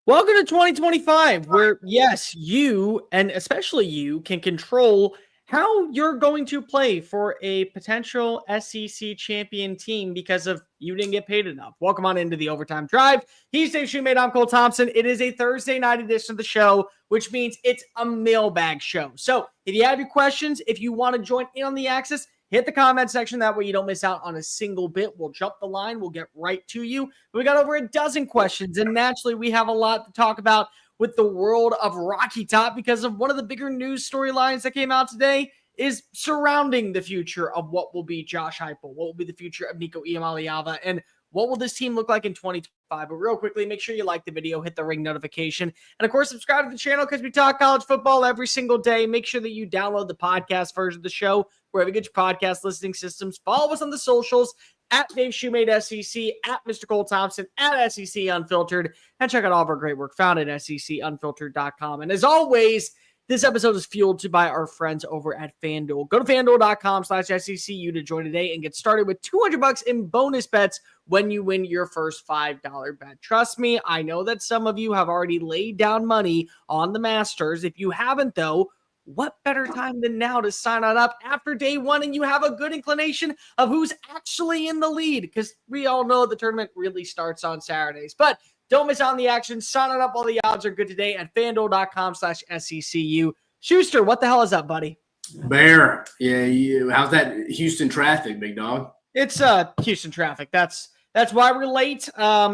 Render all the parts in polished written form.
Welcome to 2025, where yes, you and especially you can control how you're going to play for a potential SEC champion team because of you didn't get paid enough. Welcome on into the Overtime Drive. He's Dave Shumate. I'm Cole Thompson. It is a Thursday night edition of the show, which means it's a mailbag show. So if you have your questions, if you want to join in on the access, hit the comment section. That way you don't miss out on a single bit. We'll jump the line. We'll get right to you. But we got over a dozen questions, and naturally we have a lot to talk about with the world of Rocky Top because of one of the bigger news storylines that came out today is surrounding the future of what will be Josh Heupel, what will be the future of Nico and what will this team look like in 2025. But real quickly, make sure you like the video, hit the ring notification, and of course, subscribe to the channel because we talk college football every single day. Make sure that you download the podcast version of the show wherever you get your podcast listening systems. Follow us on the socials at Dave Shumate SEC, at Mr. Cole Thompson, at SEC Unfiltered, and check out all of our great work found at secunfiltered.com. And as always, this episode is fueled by our friends over at FANDUEL. Go to FANDUEL.com/SECU to join today and get started with $200 in bonus bets when you win your first $5 bet. Trust me, I know that some of you have already laid down money on the Masters. If you haven't, though, what better time than now to sign on up after day one and you have a good inclination of who's actually in the lead? Because we all know the tournament really starts on Saturdays. But don't miss out on the action. Sign up. All the odds are good today at FanDuel.com/SECU. Schuster, what the hell is up, buddy? Bear. Yeah, how's that Houston traffic, big dog? It's Houston traffic. That's why we're late.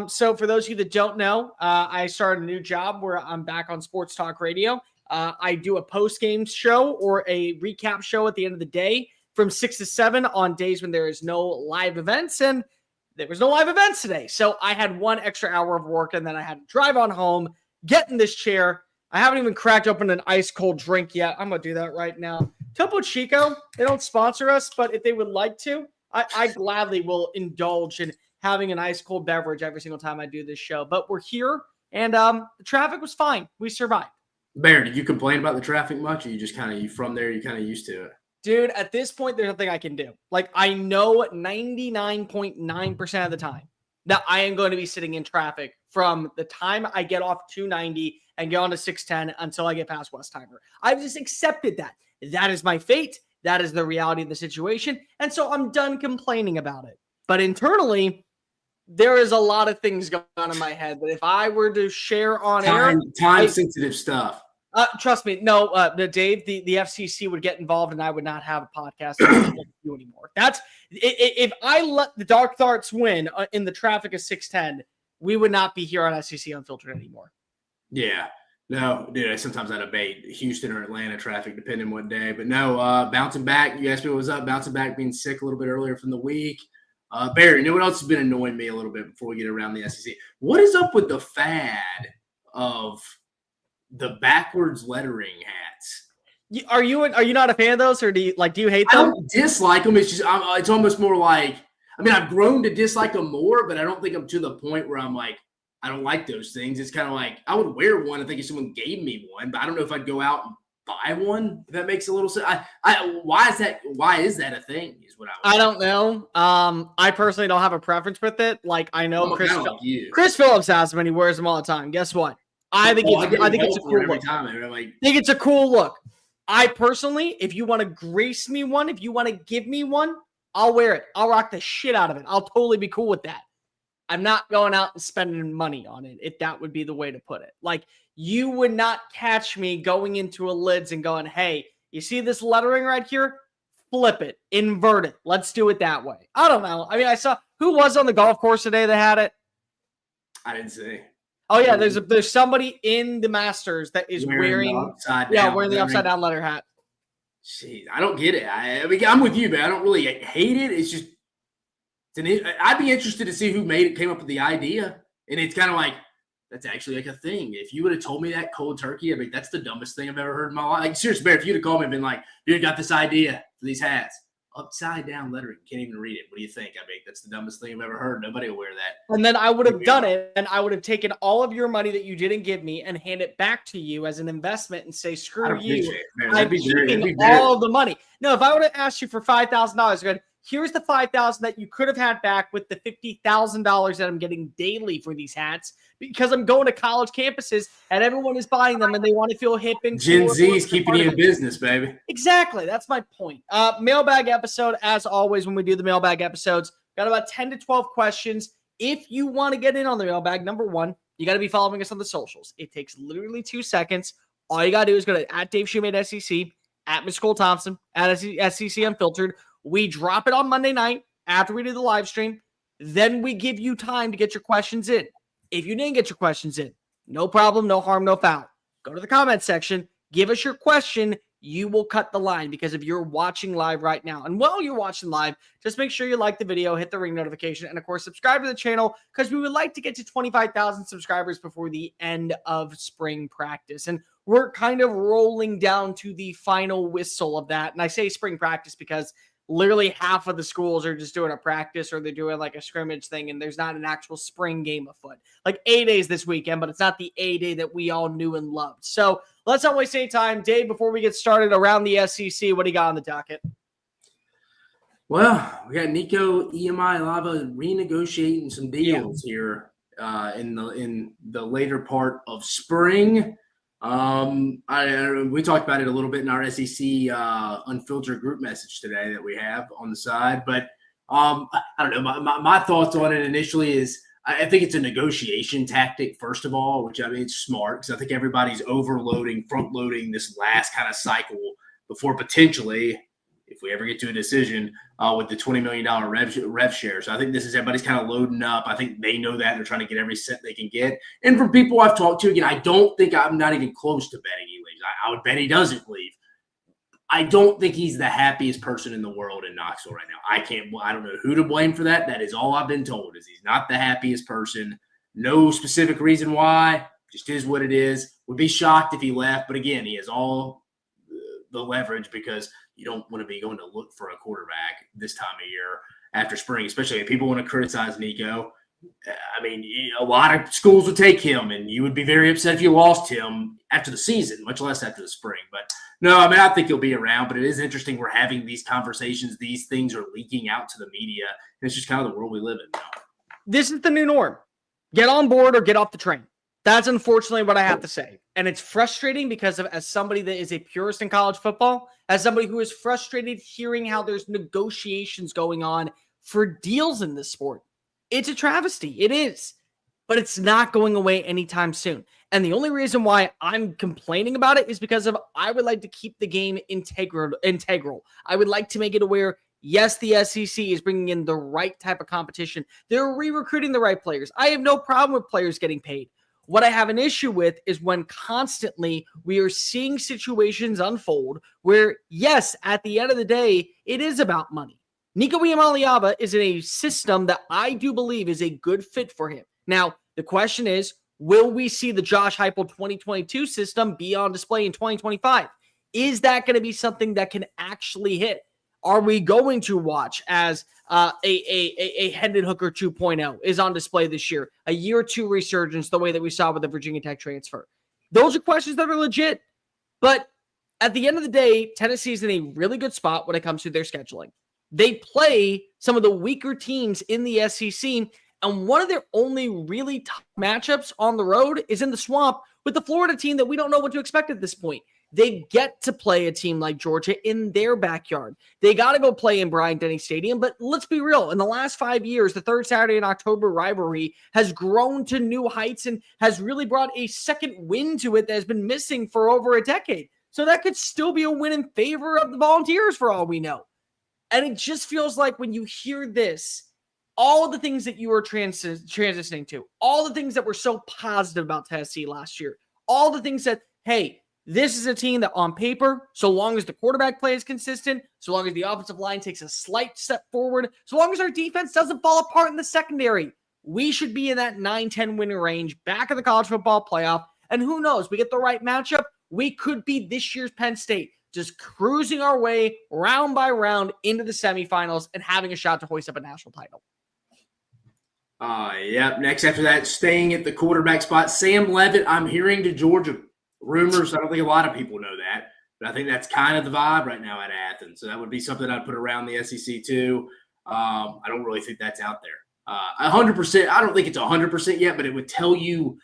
So for those of you that don't know, I started a new job where I'm back on Sports Talk Radio. I do a post-game show or a recap show at the end of the day from 6 to 7 on days when there is no live events, and there was no live events today. So I had 1 extra hour of work, and then I had to drive on home, get in this chair. I haven't even cracked open an ice-cold drink yet. I'm going to do that right now. Topo Chico, they don't sponsor us, but if they would like to, I gladly will indulge in having an ice-cold beverage every single time I do this show. But we're here, and the traffic was fine. We survived. Bear, did you complain about the traffic much, or you just you from there, you kind of used to it? Dude, at this point, there's nothing I can do. Like, I know 99.9% of the time that I am going to be sitting in traffic from the time I get off 290 and get on to 610 until I get past Westheimer. I've just accepted that. That is my fate. That is the reality of the situation. And so I'm done complaining about it. But internally, there is a lot of things going on in my head that if I were to share on air, time-sensitive stuff. Trust me, no, Dave, the FCC would get involved and I would not have a podcast to do anymore. That's if I let the Dark Thoughts win in the traffic of 610, we would not be here on SEC Unfiltered anymore. Yeah. No, dude, sometimes I debate Houston or Atlanta traffic, depending on what day. But no, bouncing back, you asked me what was up, bouncing back, being sick a little bit earlier from the week. Barry, you know what else has been annoying me a little bit before we get around the SEC? What is up with the fad of the backwards lettering hats? Are you not a fan of those, or do you hate them? I don't dislike them. It's just it's almost more like, I mean, I've grown to dislike them more, but I don't think I'm to the point where I'm like, I don't like those things. It's kind of like I would wear one, I think, if someone gave me one, but I don't know if I'd go out and buy one. If that makes a little sense. Why is that a thing? Is what I don't know. I personally don't have a preference with it. Like, I know Chris Phillips has them and he wears them all the time. Guess what? I think it's a cool look. I think it's a cool look. I personally, if you want to grace me one, if you want to give me one, I'll wear it. I'll rock the shit out of it. I'll totally be cool with that. I'm not going out and spending money on it, if that would be the way to put it. Like, you would not catch me going into a lids and going, hey, you see this lettering right here? Flip it, invert it. Let's do it that way. I don't know. I mean, I saw who was on the golf course today that had it. I didn't see. Oh yeah, there's somebody in the Masters that is wearing the upside down letter hat. Jeez, I don't get it. I mean, I'm with you, man. I don't really hate it. It's just, I'd be interested to see who came up with the idea. And it's kind of like, that's actually like a thing. If you would have told me that cold turkey, I mean, that's the dumbest thing I've ever heard in my life. Like, seriously, Bear, if you'd have called me and been like, dude, got this idea for these hats. Upside down lettering. Can't even read it. What do you think? I mean, that's the dumbest thing I've ever heard. Nobody will wear that. And then I would have done it, and I would have taken all of your money that you didn't give me and hand it back to you as an investment and say, screw you. I'm keeping all of the money. No, if I would have asked you for $5,000, Here's the $5,000 that you could have had back with the $50,000 that I'm getting daily for these hats because I'm going to college campuses and everyone is buying them and they want to feel hip and Gen cool. Z is keeping you in business, baby. Exactly. That's my point. Mailbag episode, as always, when we do the mailbag episodes, got about 10 to 12 questions. If you want to get in on the mailbag, number one, you got to be following us on the socials. It takes literally 2 seconds. All you got to do is go to @DaveShumate SEC, @Mr. Thompson, @SEC Unfiltered. We drop it on Monday night after we do the live stream. Then we give you time to get your questions in. If you didn't get your questions in, no problem, no harm, no foul. Go to the comment section, give us your question. You will cut the line because if you're watching live right now, and while you're watching live, just make sure you like the video, hit the ring notification, and of course, subscribe to the channel because we would like to get to 25,000 subscribers before the end of spring practice. And we're kind of rolling down to the final whistle of that. And I say spring practice because literally half of the schools are just doing a practice or they're doing like a scrimmage thing and there's not an actual spring game afoot. Like A-Days this weekend, but it's not the A-Day that we all knew and loved. So let's not waste any time. Dave, before we get started around the SEC, what do you got on the docket? Well, we got Nico, EMI, Lava renegotiating some deals here in the later part of spring. We talked about it a little bit in our SEC Unfiltered group message today that we have on the side, but I don't know. My thoughts on it initially is I think it's a negotiation tactic, first of all, which I mean, it's smart because I think everybody's overloading, front loading this last kind of cycle before potentially, if we ever get to a decision with the $20 million rev share. So I think this is everybody's kind of loading up. I think they know that. They're trying to get every cent they can get. And from people I've talked to, again, I'm not even close to betting he leaves. I would bet he doesn't leave. I don't think he's the happiest person in the world in Knoxville right now. I don't know who to blame for that. That is all I've been told is he's not the happiest person. No specific reason why. Just is what it is. Would be shocked if he left. But again, he has all the leverage because you don't want to be going to look for a quarterback this time of year after spring, especially if people want to criticize Nico. I mean, a lot of schools would take him, and you would be very upset if you lost him after the season, much less after the spring. But no, I mean, I think he'll be around, but it is interesting we're having these conversations. These things are leaking out to the media, and it's just kind of the world we live in now. This is the new norm. Get on board or get off the train. That's unfortunately what I have to say. And it's frustrating because as somebody that is a purist in college football, as somebody who is frustrated hearing how there's negotiations going on for deals in this sport, it's a travesty. It is. But it's not going away anytime soon. And the only reason why I'm complaining about it is because I would like to keep the game integral. I would like to make it aware, yes, the SEC is bringing in the right type of competition. They're re-recruiting the right players. I have no problem with players getting paid. What I have an issue with is when constantly we are seeing situations unfold where, yes, at the end of the day, it is about money. Nico Iamaleava is in a system that I do believe is a good fit for him. Now, the question is, will we see the Josh Heupel 2022 system be on display in 2025? Is that going to be something that can actually hit? Are we going to watch as a Hendon Hooker 2.0 is on display this year, a year two resurgence the way that we saw with the Virginia Tech transfer? Those are questions that are legit. But at the end of the day, Tennessee is in a really good spot when it comes to their scheduling. They play some of the weaker teams in the SEC, and one of their only really tough matchups on the road is in the Swamp with the Florida team that we don't know what to expect at this point. They get to play a team like Georgia in their backyard. They got to go play in Bryant-Denny Stadium, but let's be real. In the last 5 years, the third Saturday in October rivalry has grown to new heights and has really brought a second win to it that has been missing for over a decade. So that could still be a win in favor of the Volunteers for all we know. And it just feels like when you hear this, all the things that you were transitioning to, all the things that were so positive about Tennessee last year, all the things that, hey, this is a team that on paper, so long as the quarterback play is consistent, so long as the offensive line takes a slight step forward, so long as our defense doesn't fall apart in the secondary, we should be in that 9-10 winning range back in the college football playoff. And who knows, we get the right matchup, we could be this year's Penn State, just cruising our way round by round into the semifinals and having a shot to hoist up a national title. Next after that, staying at the quarterback spot, Sam Leavitt, I'm hearing to Georgia. Rumors, I don't think a lot of people know that. But I think that's kind of the vibe right now at Athens. So that would be something I'd put around the SEC too. I don't really think that's out there. 100%. I don't think it's 100% yet, but it would tell you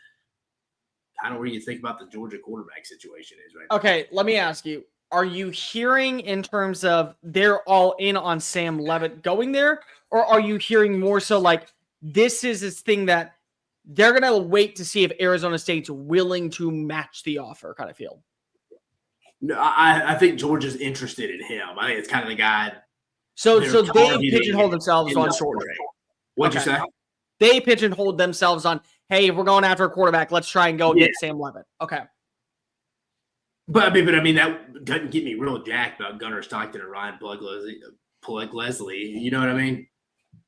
kind of where you think about the Georgia quarterback situation is right now. Okay, let me ask you. Are you hearing in terms of they're all in on Sam Levitt going there? Or are you hearing more so like this is this thing that they're going to wait to see if Arizona State's willing to match the offer kind of feel? No, I think Georgia's interested in him. I think it's kind of the guy. So they pigeonhole themselves on Georgia. What'd you say? They pigeonholed themselves on, hey, if we're going after a quarterback, let's try and go get Sam Levitt. Okay. But I mean, that doesn't get me real jacked about Gunnar Stockton and Ryan Leslie. You know what I mean?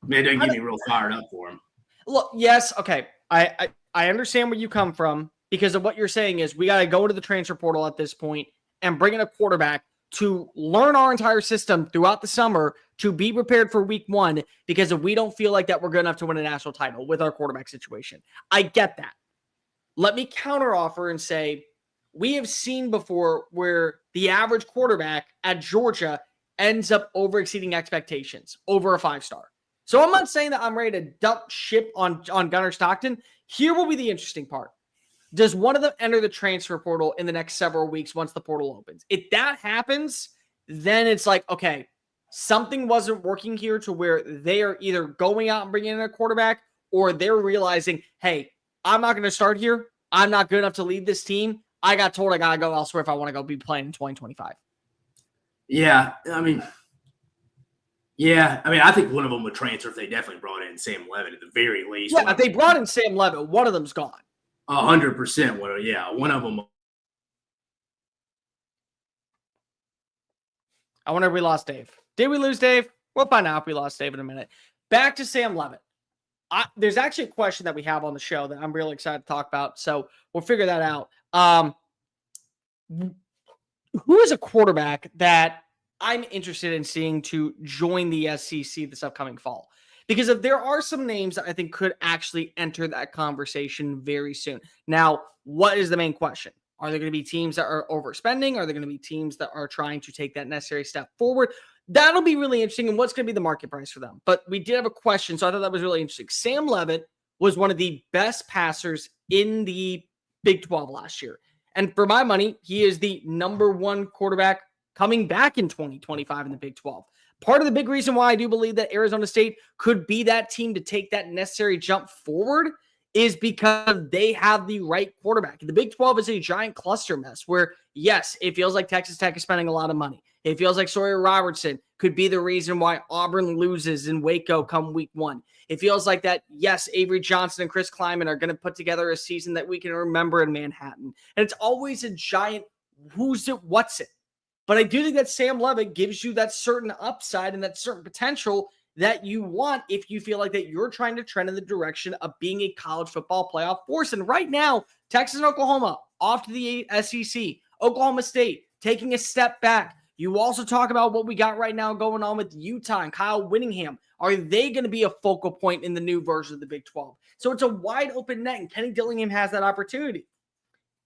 It doesn't get me real fired up for him. Look, yes, okay. I understand where you come from because of what you're saying is we got to go to the transfer portal at this point and bring in a quarterback to learn our entire system throughout the summer to be prepared for week 1 because if we don't feel like that we're good enough to win a national title with our quarterback situation. I get that. Let me counteroffer and say we have seen before where the average quarterback at Georgia ends up over-exceeding expectations over a 5-star. So I'm not saying that I'm ready to dump ship on Gunnar Stockton. Here will be the interesting part. Does one of them enter the transfer portal in the next several weeks once the portal opens? If that happens, then it's like, okay, something wasn't working here to where they are either going out and bringing in a quarterback or they're realizing, hey, I'm not going to start here. I'm not good enough to lead this team. I got told I got to go elsewhere if I want to go be playing in 2025. Yeah, I mean, I think one of them would transfer if they definitely brought in Sam Levitt at the very least. Yeah, if they brought in Sam Levitt, one of them's gone. 100%. One of them. I wonder if we lost Dave. Did we lose Dave? We'll find out if we lost Dave in a minute. Back to Sam Levitt. There's actually a question that we have on the show that I'm really excited to talk about, so we'll figure that out. Who is a quarterback that I'm interested in seeing to join the SEC this upcoming fall? Because if there are some names that I think could actually enter that conversation very soon. Now, what is the main question? Are there going to be teams that are overspending? Are there going to be teams that are trying to take that necessary step forward? That'll be really interesting. And what's going to be the market price for them? But we did have a question, so I thought that was really interesting. Sam Levitt was one of the best passers in the Big 12 last year. And for my money, he is the number 1 quarterback coming back in 2025 in the Big 12. Part of the big reason why I do believe that Arizona State could be that team to take that necessary jump forward is because they have the right quarterback. The Big 12 is a giant cluster mess where, yes, it feels like Texas Tech is spending a lot of money. It feels like Sawyer Robertson could be the reason why Auburn loses in Waco come week 1. It feels like that, yes, Avery Johnson and Chris Kleiman are going to put together a season that we can remember in Manhattan. And it's always a giant who's it, what's it. But I do think that Sam Levitt gives you that certain upside and that certain potential that you want if you feel like that you're trying to trend in the direction of being a college football playoff force. And right now, Texas and Oklahoma off to the SEC, Oklahoma State taking a step back. You also talk about what we got right now going on with Utah and Kyle Whittingham. Are they going to be a focal point in the new version of the Big 12? So it's a wide open net, and Kenny Dillingham has that opportunity.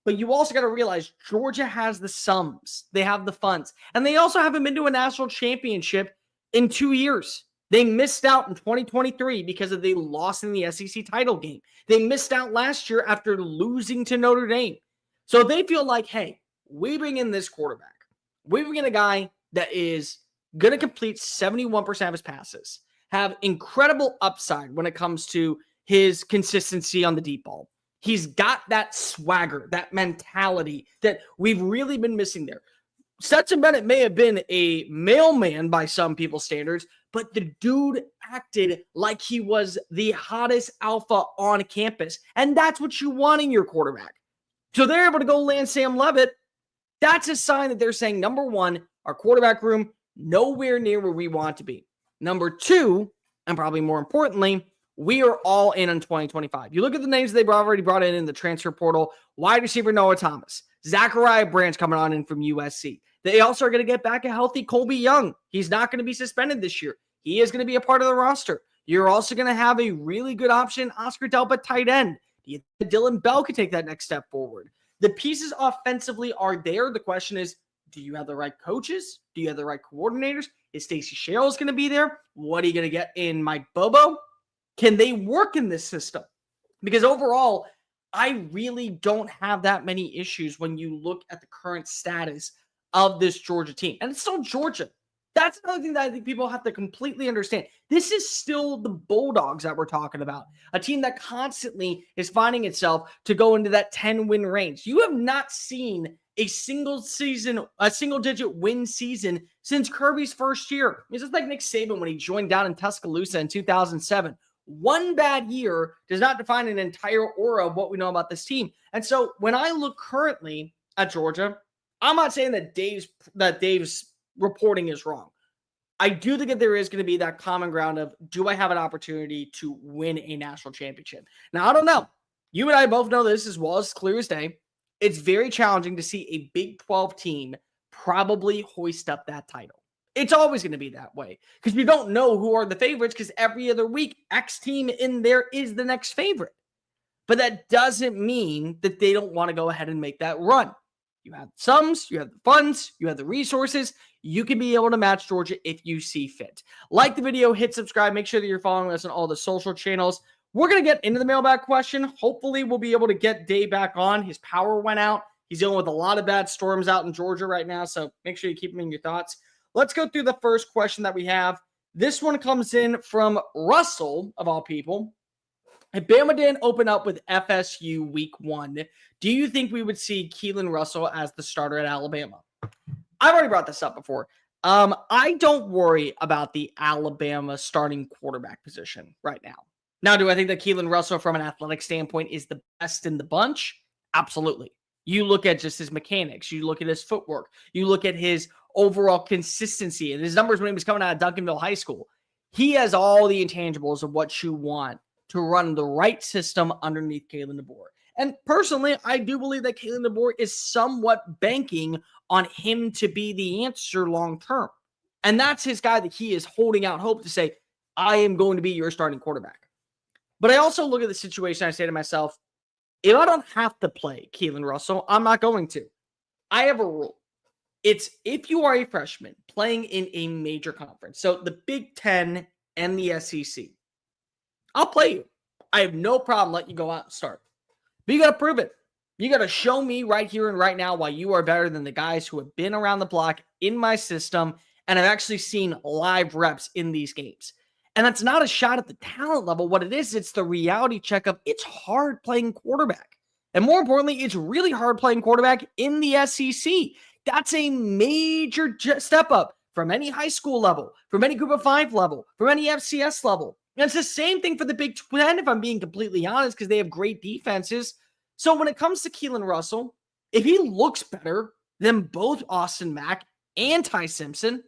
But you also got to realize Georgia has the sums. They have the funds. And they also haven't been to a national championship in 2 years. They missed out in 2023 because of the loss in the SEC title game. They missed out last year after losing to Notre Dame. So they feel like, hey, we bring in this quarterback. We bring in a guy that is going to complete 71% of his passes, have incredible upside when it comes to his consistency on the deep ball. He's got that swagger, that mentality that we've really been missing there. Stetson Bennett may have been a mailman by some people's standards, but the dude acted like he was the hottest alpha on campus. And that's what you want in your quarterback. So they're able to go land Sam Levitt. That's a sign that they're saying, number 1, our quarterback room, nowhere near where we want to be. Number 2, and probably more importantly, we are all in on 2025. You look at the names they've already brought in the transfer portal. Wide receiver Noah Thomas. Zachariah Branch coming on in from USC. They also are going to get back a healthy Colby Young. He's not going to be suspended this year. He is going to be a part of the roster. You're also going to have a really good option, Oscar Delpa tight end. Dylan Bell could take that next step forward. The pieces offensively are there. The question is, Do you have the right coaches? Do you have the right coordinators? Is Stacey Sherrills going to be there? What are you going to get in Mike Bobo? Can they work in this system? Because overall, I really don't have that many issues when you look at the current status of this Georgia team. And it's still Georgia. That's another thing that I think people have to completely understand. This is still the Bulldogs that we're talking about, a team that constantly is finding itself to go into that 10-win range. You have not seen a single-digit win season since Kirby's first year. It's just like Nick Saban when he joined down in Tuscaloosa in 2007. One bad year does not define an entire aura of what we know about this team. And so when I look currently at Georgia, I'm not saying that Dave's reporting is wrong. I do think that there is going to be that common ground of, do I have an opportunity to win a national championship? Now, I don't know. You and I both know this as well as clear as day. It's very challenging to see a Big 12 team probably hoist up that title. It's always going to be that way because you don't know who are the favorites because every other week, X team in there is the next favorite. But that doesn't mean that they don't want to go ahead and make that run. You have the sums, you have the funds, you have the resources. You can be able to match Georgia if you see fit. Like the video, hit subscribe. Make sure that you're following us on all the social channels. We're going to get into the mailbag question. Hopefully, we'll be able to get Dave back on. His power went out. He's dealing with a lot of bad storms out in Georgia right now, so make sure you keep him in your thoughts. Let's go through the first question that we have. This one comes in from Russell, of all people. If Bama didn't open up with FSU week 1, do you think we would see Keelan Russell as the starter at Alabama? I've already brought this up before. I don't worry about the Alabama starting quarterback position right now. Now, do I think that Keelan Russell from an athletic standpoint is the best in the bunch? Absolutely. You look at just his mechanics. You look at his footwork. You look at his overall consistency and his numbers when he was coming out of Duncanville High School. He has all the intangibles of what you want to run the right system underneath Kalen DeBoer. And personally, I do believe that Kalen DeBoer is somewhat banking on him to be the answer long term. And that's his guy that he is holding out hope to say, I am going to be your starting quarterback. But I also look at the situation, I say to myself, if I don't have to play Keelan Russell, I'm not going to. I have a rule. It's if you are a freshman playing in a major conference, so the Big Ten and the SEC, I'll play you. I have no problem letting you go out and start. But you got to prove it. You got to show me right here and right now why you are better than the guys who have been around the block in my system and have actually seen live reps in these games. And that's not a shot at the talent level. What it is, it's the reality check of it's hard playing quarterback. And more importantly, it's really hard playing quarterback in the SEC. That's a major step up from any high school level, from any group of 5 level, from any FCS level. And it's the same thing for the Big 10, if I'm being completely honest, because they have great defenses. So when it comes to Keelan Russell, if he looks better than both Austin Mack and Ty Simpson,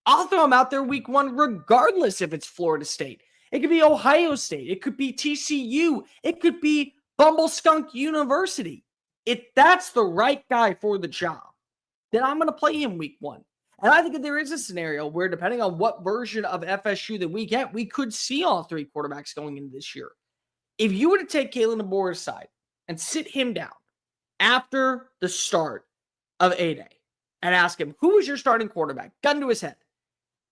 I'll throw him out there week 1 regardless if it's Florida State. It could be Ohio State. It could be TCU. It could be Bumbleskunk University. If that's the right guy for the job, then I'm going to play him week 1. And I think that there is a scenario where, depending on what version of FSU that we get, we could see all 3 quarterbacks going into this year. If you were to take Kalen DeBoer's side and sit him down after the start of A-Day and ask him, who was your starting quarterback? Gun to his head.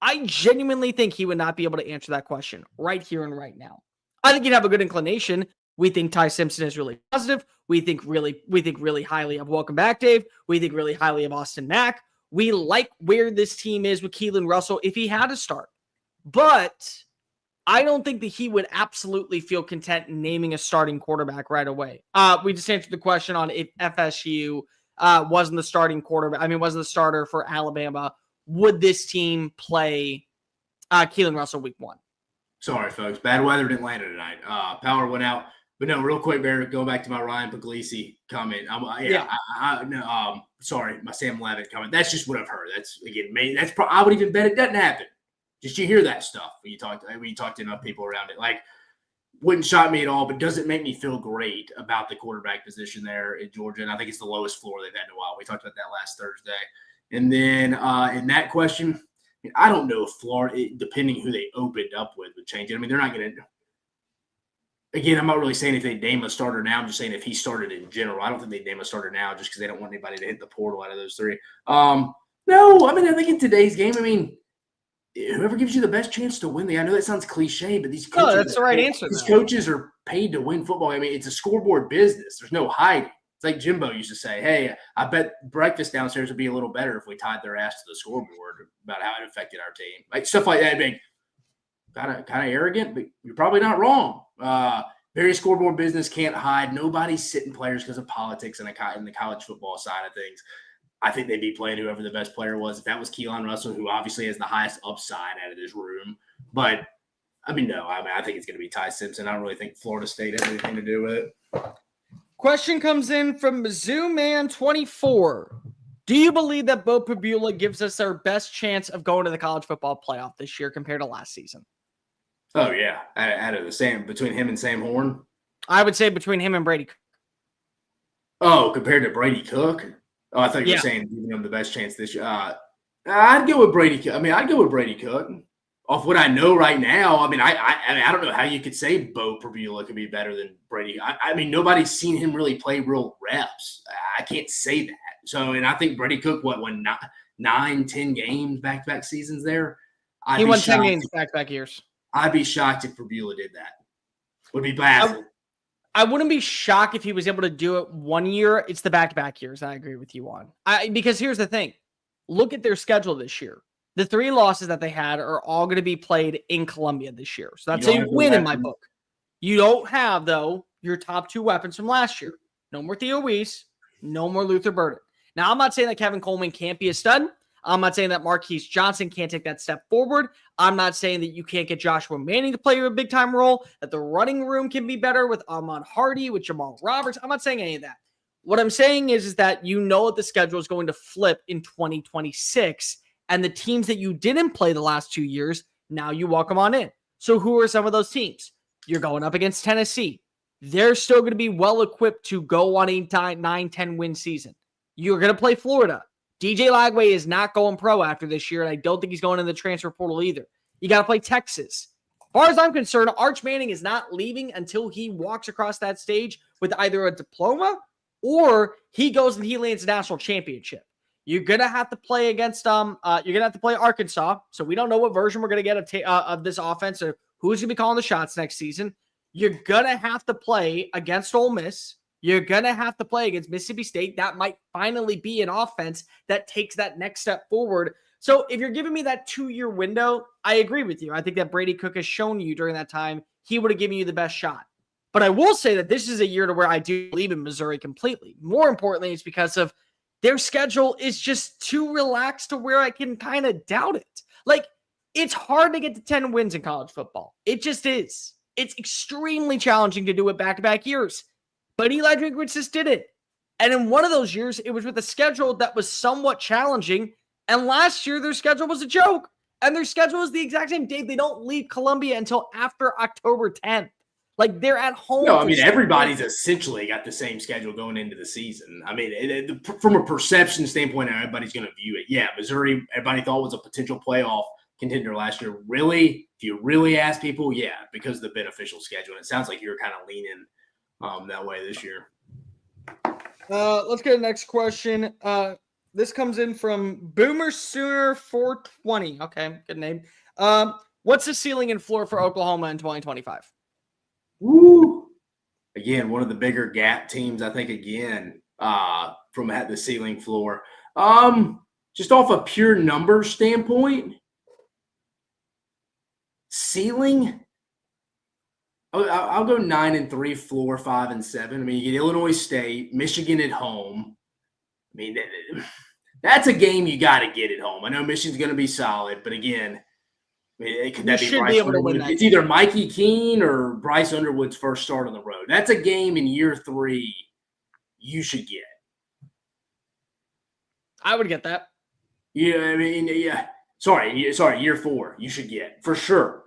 I genuinely think he would not be able to answer that question right here and right now. I think he'd have a good inclination. We think Ty Simpson is really positive. We think really highly of Welcome Back, Dave. We think really highly of Austin Mack. We like where this team is with Keelan Russell if he had to start. But I don't think that he would absolutely feel content in naming a starting quarterback right away. We just answered the question on if FSU wasn't the starting quarterback. Wasn't the starter for Alabama. Would this team play Keelan Russell week 1? Sorry, folks. Bad weather in Atlanta tonight. Power went out. But no, real quick, Barrett, going back to my Ryan Puglisi comment. Sorry, my Sam Levitt comment. That's just what I've heard. That's, again, I would even bet it doesn't happen. Just you hear that stuff when you talk to enough people around it. Like, wouldn't shock me at all, but doesn't make me feel great about the quarterback position there in Georgia. And I think it's the lowest floor they've had in a while. We talked about that last Thursday. And then in that question, I don't know if Florida, depending who they opened up with, would change it. They're not going to. Again, I'm not really saying if they name a starter now. I'm just saying if he started in general. I don't think they name a starter now just because they don't want anybody to hit the portal out of those three. No, I mean, I think in today's game, I mean, whoever gives you the best chance to win I know that sounds cliche, but these coaches, that's the right answer. These coaches are paid to win football. I mean, it's a scoreboard business. There's no hiding. It's like Jimbo used to say, hey, I bet breakfast downstairs would be a little better if we tied their ass to the scoreboard about how it affected our team. Like stuff like that. I mean, kind of arrogant, but you're probably not wrong. Very scoreboard business, can't hide. Nobody's sitting players because of politics in the college football side of things. I think they'd be playing whoever the best player was. If that was Keelan Russell, who obviously has the highest upside out of this room. But, I mean, no. I mean, I think it's going to be Ty Simpson. I don't really think Florida State has anything to do with it. Question comes in from Zooman24. Do you believe that Bo Pabula gives us our best chance of going to the college football playoff this year compared to last season? Oh, yeah. Out of the same – between him and Sam Horn? I would say between him and Brady. Oh, compared to Brady Cook? Oh, I thought you were saying giving him the best chance this year. I'd go with Brady Cook. I mean, I'd go with Brady Cook. Off what I know right now, I mean, I don't know how you could say Bo Pabula could be better than Brady. I mean, nobody's seen him really play real reps. I can't say that. So, and I think Brady Cook, won 9, 10 games back-to-back seasons there? He won 10 games back-to-back years. I'd be shocked if Pabula did that. Would be baffled. I wouldn't be shocked if he was able to do it one year. It's the back-to-back years I agree with you on. Because here's the thing. Look at their schedule this year. The 3 losses that they had are all going to be played in Columbia this year. So that's a win in my book. You don't have, though, your top 2 weapons from last year. No more Theo Weiss. No more Luther Burden. Now, I'm not saying that Kevin Coleman can't be a stud. I'm not saying that Marquise Johnson can't take that step forward. I'm not saying that you can't get Joshua Manning to play a big-time role, that the running room can be better with Ahmad Hardy, with Jamal Roberts. I'm not saying any of that. What I'm saying is that you know that the schedule is going to flip in 2026, and the teams that you didn't play the last 2 years, now you welcome on in. So who are some of those teams? You're going up against Tennessee. They're still going to be well-equipped to go on a 9-10 win season. You're going to play Florida. DJ Lagway is not going pro after this year, and I don't think he's going in the transfer portal either. You got to play Texas. As far as I'm concerned, Arch Manning is not leaving until he walks across that stage with either a diploma or he goes and he lands a national championship. You're going to have to play against Arkansas, so we don't know what version we're going to get of this offense or who's going to be calling the shots next season. You're going to have to play against Ole Miss. You're going to have to play against Mississippi State. That might finally be an offense that takes that next step forward. So if you're giving me that 2-year window, I agree with you. I think that Brady Cook has shown you during that time he would have given you the best shot. But I will say that this is a year to where I do believe in Missouri completely. More importantly, it's because of their schedule is just too relaxed to where I can kind of doubt it. Like, it's hard to get to 10 wins in college football. It just is. It's extremely challenging to do it back-to-back years. But Eli Drinkwitz just did it. And in one of those years, it was with a schedule that was somewhat challenging. And last year, their schedule was a joke. And their schedule is the exact same. Dave, they don't leave Columbia until after October 10th. Like, they're at home. No, I mean, everybody's essentially got the same schedule going into the season. I mean, from a perception standpoint, everybody's going to view it. Yeah, Missouri, everybody thought was a potential playoff contender last year. Really? If you really ask people, yeah, because of the beneficial schedule. And it sounds like you're kind of leaning that way this year. Let's get the next question. This comes in from Boomer Sooner 420. Okay, good name. What's the ceiling and floor for Oklahoma in 2025? Woo! Again, one of the bigger gap teams, I think, again, from at the ceiling floor. Just off a pure number standpoint, ceiling, I'll go 9-3, floor 5-7. I mean, you get Illinois State, Michigan at home. I mean, that's a game you got to get at home. I know Michigan's going to be solid, but again, I mean, could that be Bryce Underwood? It's either Mikey Keene or Bryce Underwood's first start on the road. That's a game in year 3 you should get. I would get that. Yeah, I mean, yeah. Sorry, year 4 you should get for sure.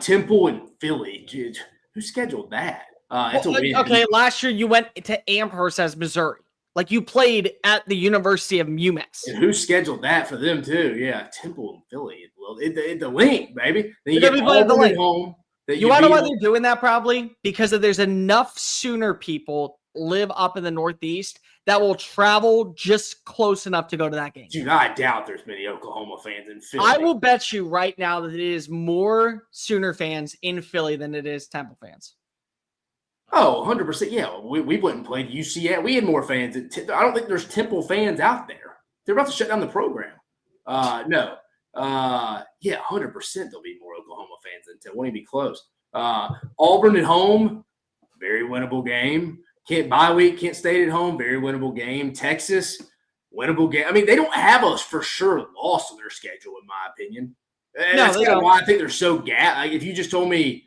Temple and Philly. Dude, who scheduled that? Okay, last year you went to Amherst as Missouri. Like, you played at the University of UMass. And who scheduled that for them, too? Yeah, Temple and Philly. Well, the link, baby. Then you get Auburn at home. You want to know why they're doing that? Probably because there's enough Sooner people live up in the Northeast that will travel just close enough to go to that game. Dude, I doubt there's many Oklahoma fans in Philly. I will bet you right now that it is more Sooner fans in Philly than it is Temple fans. Oh, 100%. Yeah, we went and played UCF. We had more fans. I don't think there's Temple fans out there. They're about to shut down the program. No. Yeah, 100% there'll be more Oklahoma fans than Temple. Won't even be close. Auburn at home, very winnable game. Bye week, Kent State at home, very winnable game. Texas, winnable game. I mean, they don't have a for sure loss on their schedule, in my opinion. And that's kind of why I think they're so Like, if you just told me,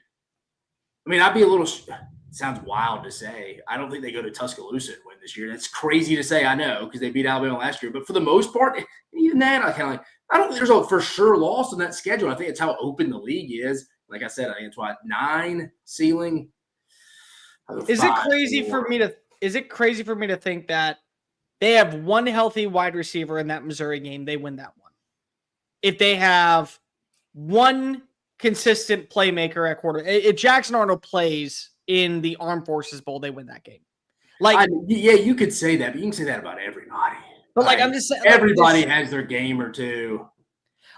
I mean, I'd be a little – sounds wild to say. I don't think they go to Tuscaloosa and win this year. That's crazy to say, I know, because they beat Alabama last year. But for the most part, even that, I kind of like – I don't think there's a for sure loss on that schedule. I think it's how open the league is. Like I said, I think it's why 9 ceiling. Is it crazy for me to think that they have one healthy wide receiver in that Missouri game, they win that one? If they have one consistent playmaker at quarter, if Jackson Arnold plays in the Armed Forces Bowl, they win that game. Like, yeah, you could say that, but you can say that about everybody. But like, I'm just saying, everybody has their game or two.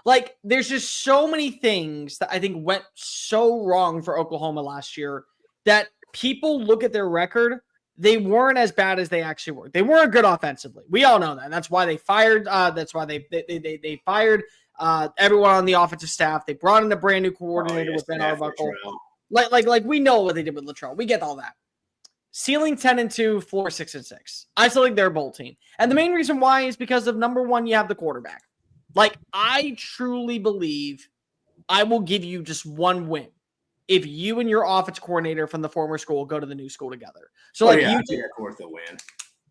Like, there's just so many things that I think went so wrong for Oklahoma last year that people look at their record. They weren't as bad as they actually were. They weren't good offensively. We all know that. That's why they fired. That's why they fired everyone on the offensive staff. They brought in a brand new coordinator with Ben Arbuckle. Like we know what they did with Luttrell. We get all that. Ceiling 10-2, floor 6-6. I still think they're a bowl team, and the main reason why is because of number one, you have the quarterback. Like, I truly believe I will give you just one win if you and your offense coordinator from the former school go to the new school together. So, I think that's worth a win.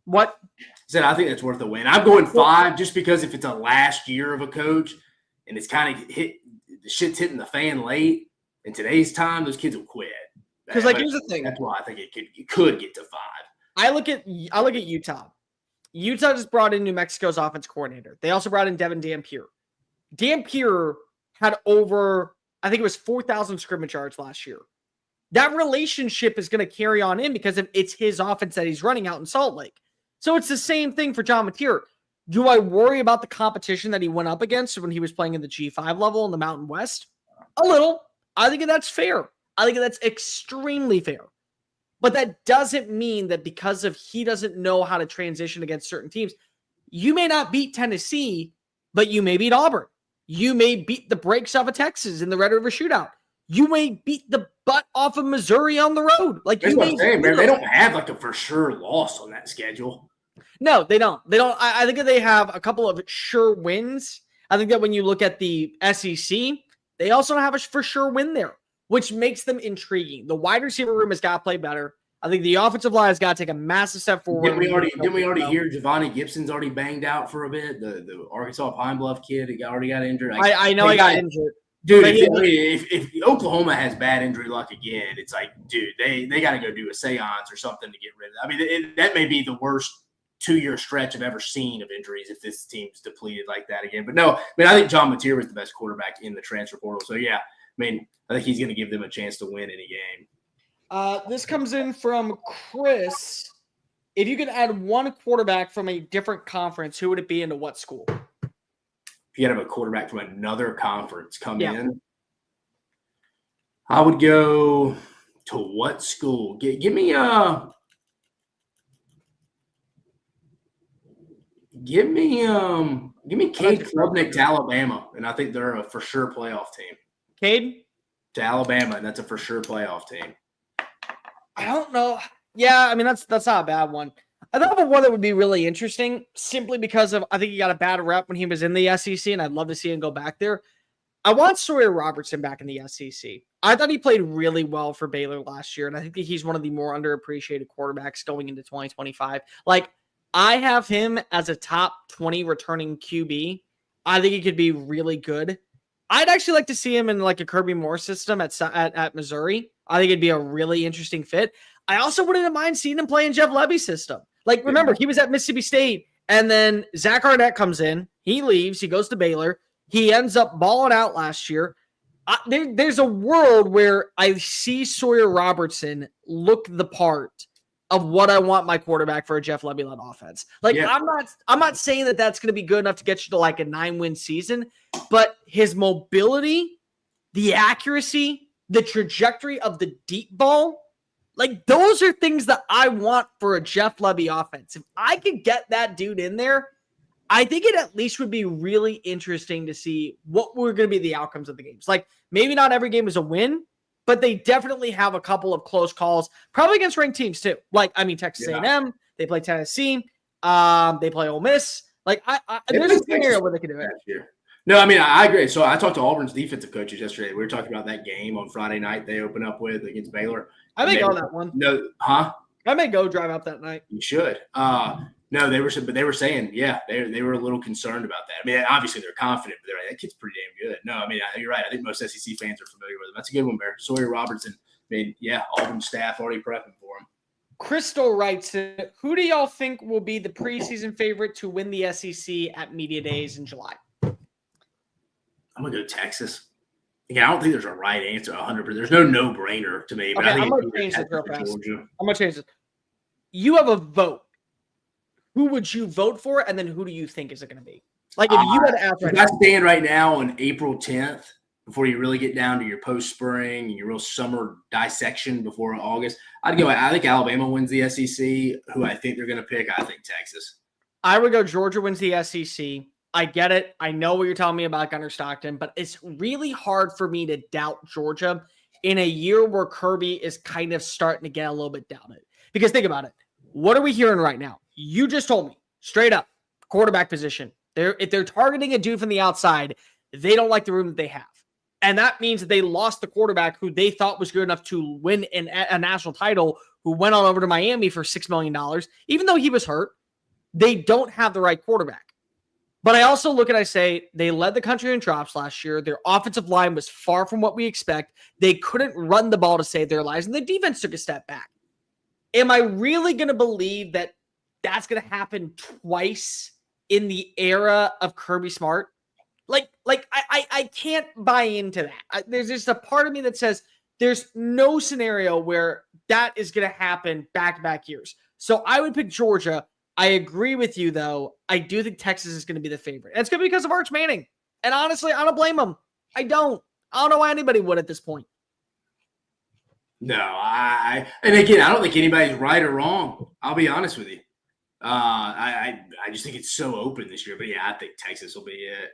What? I think that's worth a win. I'm going 5 just because if it's a last year of a coach and it's kind of the shit's hitting the fan late, in today's time, those kids will quit. Because, like, here's the thing. That's why I think it could get to 5. I look at Utah. Utah just brought in New Mexico's offense coordinator. They also brought in Devin Dampier. Dampier had over, I think it was 4,000 scrimmage yards last year. That relationship is going to carry on in because it's his offense that he's running out in Salt Lake. So it's the same thing for John Mateer. Do I worry about the competition that he went up against when he was playing in the G5 level in the Mountain West? A little. I think that's fair. I think that's extremely fair. But that doesn't mean that because of he doesn't know how to transition against certain teams, you may not beat Tennessee, but you may beat Auburn. You may beat the brakes off of Texas in the Red River Shootout. You may beat the butt off of Missouri on the road. Like, that's what I'm saying, man. They don't have like a for sure loss on that schedule. No, they don't. They don't. I think that they have a couple of sure wins. I think that when you look at the SEC, they also have a for sure win there, which makes them intriguing. The wide receiver room has got to play better. I think the offensive line has got to take a massive step forward. Didn't we already hear Giovanni Gibson's already banged out for a bit? The Arkansas Pine Bluff kid already got injured. I know he got injured. Dude, if Oklahoma has bad injury luck again, it's like, dude, they got to go do a seance or something to get rid of it. I mean, that may be the worst 2-year stretch I've ever seen of injuries if this team's depleted like that again. But no, I mean, I think John Mateer was the best quarterback in the transfer portal. So, yeah, I mean, I think he's going to give them a chance to win any game. This comes in from Chris. If you could add one quarterback from a different conference, who would it be and to what school? If you had a quarterback from another conference come in, I would go to what school? Give me Cade Klubnik to Alabama, and I think they're a for sure playoff team. Cade to Alabama, and that's a for sure playoff team. I don't know. Yeah, I mean that's not a bad one. I thought of one that would be really interesting simply because of I think he got a bad rep when he was in the SEC, and I'd love to see him go back there. I want Sawyer Robertson back in the SEC. I thought he played really well for Baylor last year, and I think that he's one of the more underappreciated quarterbacks going into 2025. Like, I have him as a top 20 returning QB. I think he could be really good. I'd actually like to see him in like a Kirby Moore system at Missouri. I think it'd be a really interesting fit. I also wouldn't mind seeing him play in Jeff Levy's system. Like, remember, he was at Mississippi State, and then Zach Arnett comes in. He leaves. He goes to Baylor. He ends up balling out last year. there's a world where I see Sawyer Robertson look the part of what I want my quarterback for a Jeff Lebby-led offense. Like, Yeah. I'm not saying that that's going to be good enough to get you to like a 9-win season, but his mobility, the accuracy, the trajectory of the deep ball, like those are things that I want for a Jeff Lebby offense. If I could get that dude in there, I think it at least would be really interesting to see what were going to be the outcomes of the games. Like, maybe not every game is a win, but they definitely have a couple of close calls, probably against ranked teams too. Like, I mean, Texas A&M, they play Tennessee, they play Ole Miss. Like, there's a scenario where they can do it. No, I mean, I agree. So I talked to Auburn's defensive coaches yesterday. We were talking about that game on Friday night they open up with against Baylor. I may go on that one. No, huh? I may go drive up that night. You should. No, they were saying, yeah, they were a little concerned about that. I mean, obviously they're confident, but they're like, that kid's pretty damn good. No, I mean, you're right. I think most SEC fans are familiar with him. That's a good one, Bear. Sawyer Robertson. I mean, yeah, Auburn staff already prepping for him. Crystal writes, who do y'all think will be the preseason favorite to win the SEC at Media Days in July? I'm going to go Texas. Again, I don't think there's a right answer 100%. There's no brainer to me. But okay, I think I'm going to change this real fast. I'm going to change this. You have a vote. Who would you vote for, and then who do you think is it going to be? Like, if you had to ask right now. I stand right now on April 10th, before you really get down to your post-spring and your real summer dissection before August, I think Alabama wins the SEC. Who I think they're going to pick, I think Texas. I would go Georgia wins the SEC. I get it. I know what you're telling me about Gunnar Stockton, but it's really hard for me to doubt Georgia in a year where Kirby is kind of starting to get a little bit doubted. Because think about it. What are we hearing right now? You just told me straight up quarterback position. If they're targeting a dude from the outside, they don't like the room that they have. And that means that they lost the quarterback who they thought was good enough to win a national title, who went on over to Miami for $6 million. Even though he was hurt, they don't have the right quarterback. But I also look and I say they led the country in drops last year. Their offensive line was far from what we expect. They couldn't run the ball to save their lives, and the defense took a step back. Am I really going to believe that that's going to happen twice in the era of Kirby Smart? I can't buy into that. There's just a part of me that says there's no scenario where that is going to happen back-to-back years. So I would pick Georgia. I agree with you, though. I do think Texas is going to be the favorite. And it's going to be because of Arch Manning. And honestly, I don't blame him. I don't know why anybody would at this point. No, and again, I don't think anybody's right or wrong. I'll be honest with you. I just think it's so open this year. But yeah, I think Texas will be it.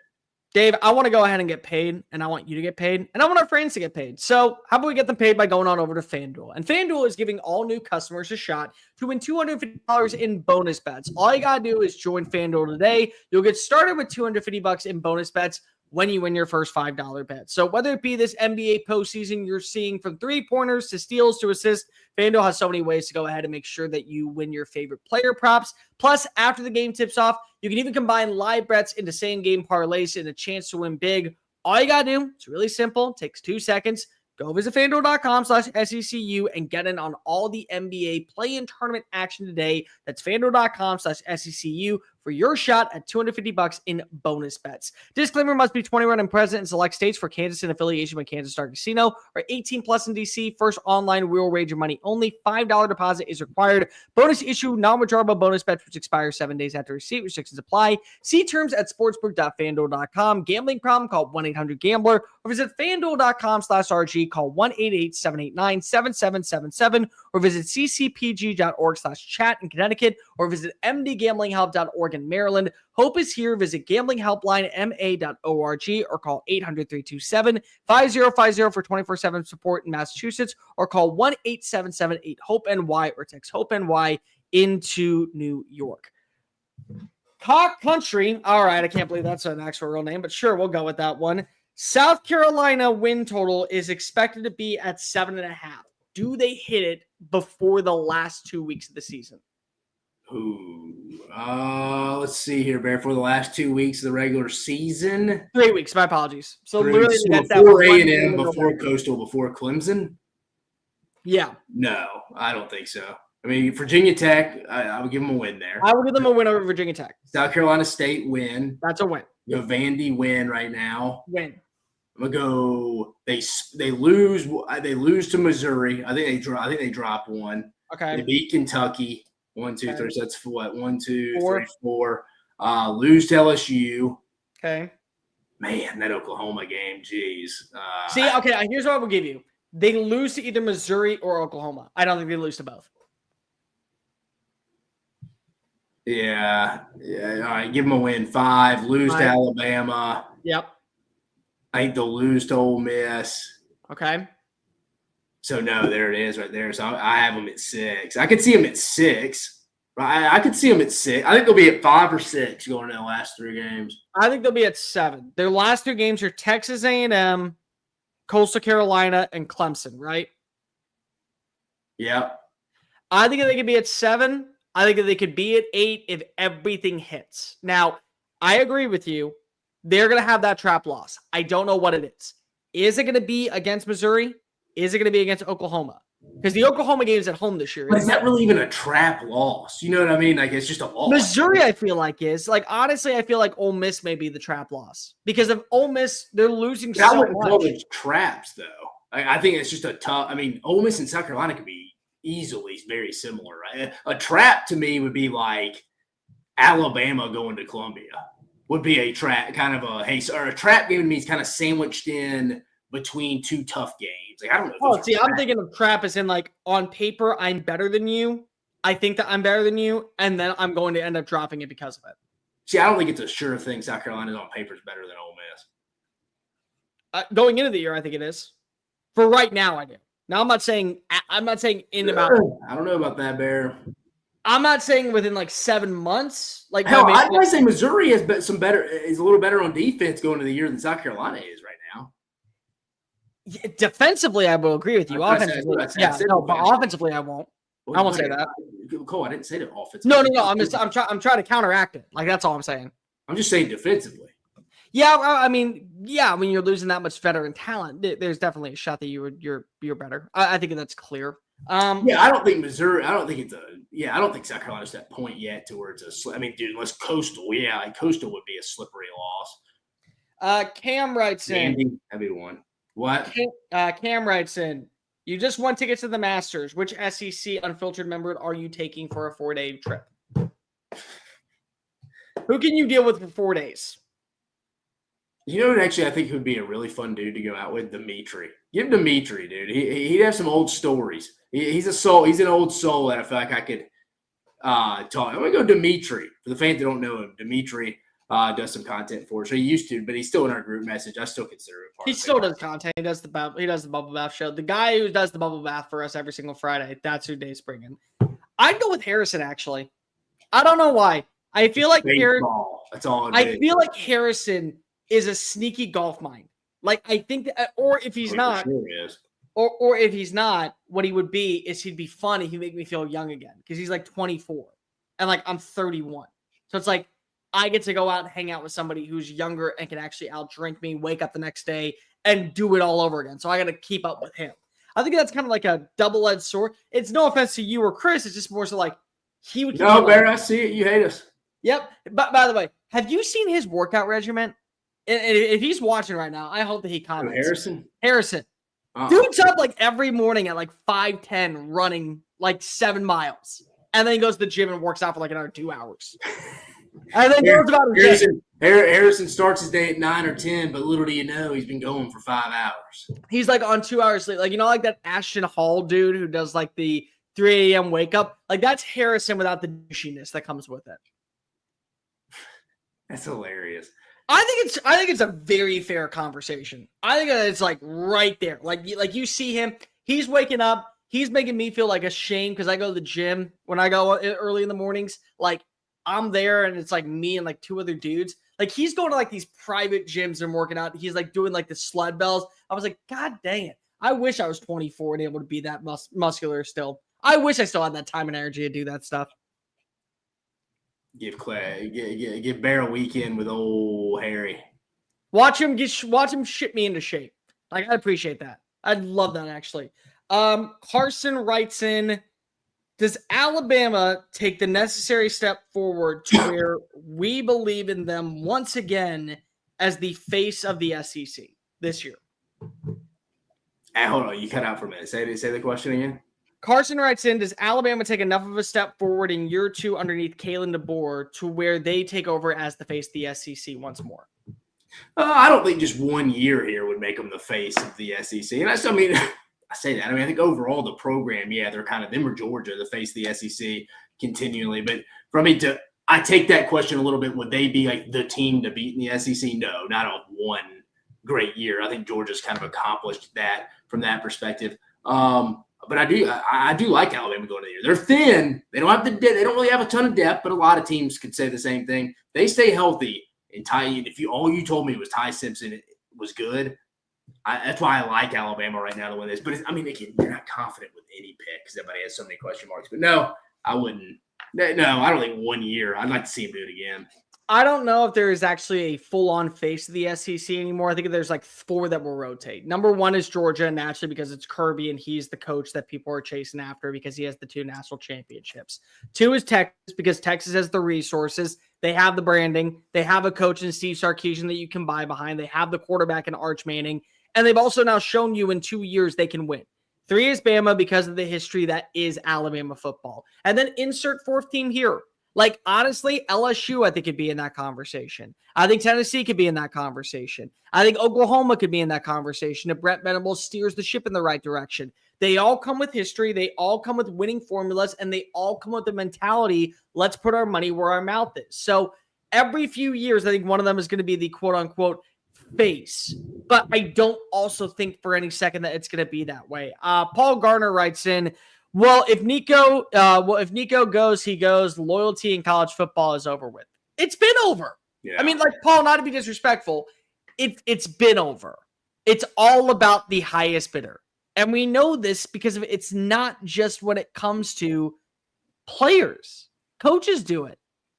Dave, I want to go ahead and get paid, and I want you to get paid, and I want our friends to get paid. So how about we get them paid by going on over to FanDuel? And FanDuel is giving all new customers a shot to win $250 in bonus bets. All you got to do is join FanDuel today. You'll get started with $250 in bonus bets when you win your first $5 bet. So whether it be this NBA postseason you're seeing from three-pointers to steals to assists, FanDuel has so many ways to go ahead and make sure that you win your favorite player props. Plus, after the game tips off, you can even combine live bets into same-game parlays and a chance to win big. All you got to do, it's really simple, it takes 2 seconds. Go visit FanDuel.com/SECU and get in on all the NBA play-in tournament action today. That's FanDuel.com/SECU for your shot at $250 in bonus bets. Disclaimer: must be 21 and present in select states for Kansas and affiliation with Kansas Star Casino or 18 plus in DC. First online real wager money only. $5 deposit is required. Bonus issue non-withdrawable bonus bets which expire 7 days after receipt. Restrictions apply. See terms at sportsbook.fanduel.com. Gambling problem? Call 1-800-GAMBLER or visit FanDuel.com/RG. Call 1-888-789-7777 or visit ccpg.org/chat in Connecticut or visit mdgamblinghelp.org in Maryland. Hope is here. Visit gamblinghelplinema.org or call 800-327-5050 for 24/7 support in Massachusetts or call 1-877-8-HOPE-NY or text HOPE-NY into New York. Cock Country. All right, I can't believe that's an actual real name, but sure, we'll go with that one. South Carolina win total is expected to be at 7.5. Do they hit it before the last 2 weeks of the season? Let's see here, Bear. For the last 2 weeks of the regular season, 3 weeks. My apologies. So literally, that's before A&M, before Coastal, before Clemson. Yeah. No, I don't think so. I mean, Virginia Tech, I would give them a win there. I would give them a win over Virginia Tech. South Carolina State win. That's a win. Vandy win right now. Win. I'm gonna go. They lose to Missouri. I think they dropped one. Okay. They beat Kentucky. 1, 2, Okay. 3. So that's what 1, 2, Four. 3, 4. Lose to LSU. Okay. Man, that Oklahoma game, geez. See, okay, here's what I will give you. They lose to either Missouri or Oklahoma. I don't think they lose to both. Yeah. All right, give them a win. 5. Lose to Alabama. Yep. I think they'll lose to Ole Miss. Okay. So, no, there it is right there. So, I have them at 6. I could see them at 6. I could see them at 6. I think they'll be at 5 or 6 going into the last 3 games. I think they'll be at 7. Their last 3 games are Texas A&M, Coastal Carolina, and Clemson, right? Yep. I think they could be at 7. I think they could be at 8 if everything hits. Now, I agree with you. They're going to have that trap loss. I don't know what it is. Is it going to be against Missouri? Is it going to be against Oklahoma? Because the Oklahoma game is at home this year. But is that really even a trap loss? You know what I mean? Like, it's just a loss. Missouri, I feel like, is. Like, honestly, I feel like Ole Miss may be the trap loss. Because of Ole Miss, they're losing so much. I wouldn't call them traps, though. I think it's just a tough – I mean, Ole Miss and South Carolina could be easily very similar, right? A trap to me would be like Alabama going to Columbia would be a trap, kind of a – hey, or a trap game to me is kind of sandwiched in between 2 tough games. Like, I don't know. Oh, see, I'm thinking of trap as in, like, on paper, I'm better than you. I think that I'm better than you, and then I'm going to end up dropping it because of it. See, I don't think it's a sure thing South Carolina's on paper is better than Ole Miss. Going into the year, I think it is. For right now, I do. Now, I'm not saying in about. I don't know about that, Bear. I'm not saying within like 7 months. Like, hell, I might say Missouri is a little better on defense going into the year than South Carolina is right now. Yeah, defensively, I will agree with you. Offensively, but offensively, I won't. I won't say that. Cole, I didn't say that offensively. No. I'm trying to counteract it. Like, that's all I'm saying. I'm just saying defensively. Yeah, I mean, when you're losing that much veteran talent, there's definitely a shot that you're better. I think that's clear. I don't think Missouri. I don't think South Carolina's that point yet to where it's a. I mean, dude, unless Coastal. Yeah, like Coastal would be a slippery loss. Cam writes in. That'd be one. What? Cam writes in. You just won tickets to the Masters. Which SEC Unfiltered member are you taking for a 4-day trip? Who can you deal with for 4 days? You know what? Actually, I think he would be a really fun dude to go out with. Dimitri. Give Dimitri, dude. He'd have some old stories. He's a soul. He's an old soul that I feel like I could talk. I'm gonna go Dimitri. For the fans that don't know him, Dimitri does some content for us. So he used to, but he's still in our group message. I still consider him part. He still does content. He does the bubble bath show. The guy who does the bubble bath for us every single Friday. That's who Dave's bringing. I'd go with Harrison. Actually, I don't know why. I feel like That's all. I feel like Harrison is a sneaky golf mind. Like, I think that, or if he's not, sure is. or if he's not, what he would be is he'd be funny. He'd make me feel young again because he's like 24 and like I'm 31. So it's like I get to go out and hang out with somebody who's younger and can actually outdrink me, wake up the next day and do it all over again. So I got to keep up with him. I think that's kind of like a double-edged sword. It's no offense to you or Chris. It's just more so like he would. No, Bear, I see it. You hate us. Yep. But by the way, have you seen his workout regimen? And if he's watching right now, I hope that he comments. Harrison. Dude's up like every morning at like 5:10 running like 7 miles. And then he goes to the gym and works out for like another 2 hours. And then goes about his day. Harrison starts his day at 9 or 10, but little do you know he's been going for 5 hours. He's like on 2 hours sleep. Like, you know, like that Ashton Hall dude who does like the 3 a.m. wake up. Like, that's Harrison without the douchiness that comes with it. That's hilarious. I think it's a very fair conversation. I think it's like right there. Like you see him, he's waking up, he's making me feel like ashamed because I go to the gym when I go early in the mornings. Like, I'm there and it's like me and like 2 other dudes. Like, he's going to like these private gyms and working out. He's like doing like the sled bells. I was like, God dang it. I wish I was 24 and able to be that muscular still. I wish I still had that time and energy to do that stuff. Give Bear a weekend with old Harry. Watch him ship me into shape. Like, I appreciate that. I'd love that, actually. Carson writes in, does Alabama take the necessary step forward to where we believe in them once again as the face of the SEC? this year? Hold on, you cut out for a minute. Say the question again. Carson writes in, does Alabama take enough of a step forward in year 2 underneath Kalen DeBoer to where they take over as the face of the SEC once more? I don't think just 1 year here would make them the face of the SEC. And I say that. I think overall the program, they're kind of them or Georgia, the face of the SEC continually. But for me I take that question a little bit. Would they be like the team to beat in the SEC? No, not on one great year. I think Georgia's kind of accomplished that from that perspective. But I do like Alabama going to the year. They're thin. They don't really have a ton of depth, but a lot of teams could say the same thing. They stay healthy. And all you told me was Ty Simpson was good, that's why I like Alabama right now to win this. But again, you're not confident with any pick because everybody has so many question marks. But no, I wouldn't. No, I don't think 1 year. I'd like to see him do it again. I don't know if there is actually a full-on face of the SEC anymore. I think there's like 4 that will rotate. Number 1 is Georgia, naturally, because it's Kirby and he's the coach that people are chasing after because he has the 2 national championships. 2 is Texas because Texas has the resources. They have the branding. They have a coach in Steve Sarkisian that you can buy behind. They have the quarterback in Arch Manning. And they've also now shown you in 2 years they can win. 3 is Bama because of the history that is Alabama football. And then insert 4th team here. Like, honestly, LSU, I think, could be in that conversation. I think Tennessee could be in that conversation. I think Oklahoma could be in that conversation if Brent Venables steers the ship in the right direction. They all come with history. They all come with winning formulas, and they all come with the mentality, let's put our money where our mouth is. So every few years, I think one of them is going to be the quote-unquote face. But I don't also think for any second that it's going to be that way. Paul Garner writes in, Well, if Nico goes, he goes. Loyalty in college football is over with. It's been over. Yeah. Paul, not to be disrespectful, it's been over. It's all about the highest bidder. And we know this because it's not just when it comes to players. Coaches do it.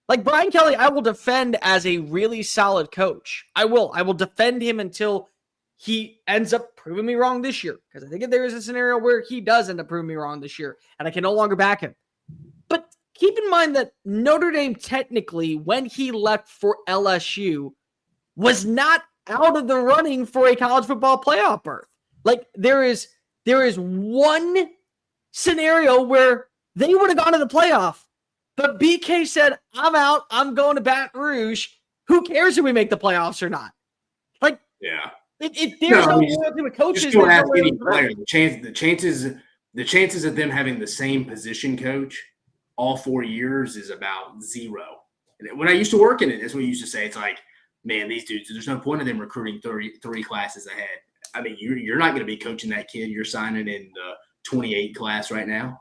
Like Brian Kelly, I will defend as a really solid coach. I will defend him until he ends up proving me wrong this year. Because I think if there is a scenario where he does end up proving me wrong this year, and I can no longer back him. But keep in mind that Notre Dame technically, when he left for LSU, was not out of the running for a college football playoff berth. Like there is one scenario where they would have gone to the playoff. But BK said, I'm out. I'm going to Baton Rouge. Who cares if we make the playoffs or not? Like, yeah. There's no loyalty with coaches. Just don't ask any player. The chances of them having the same position coach all 4 years is about 0. And when I used to work in it, that's what we used to say. It's like, man, these dudes, there's no point in them recruiting 3 classes ahead. You're not going to be coaching that kid you're signing in the 28 class right now.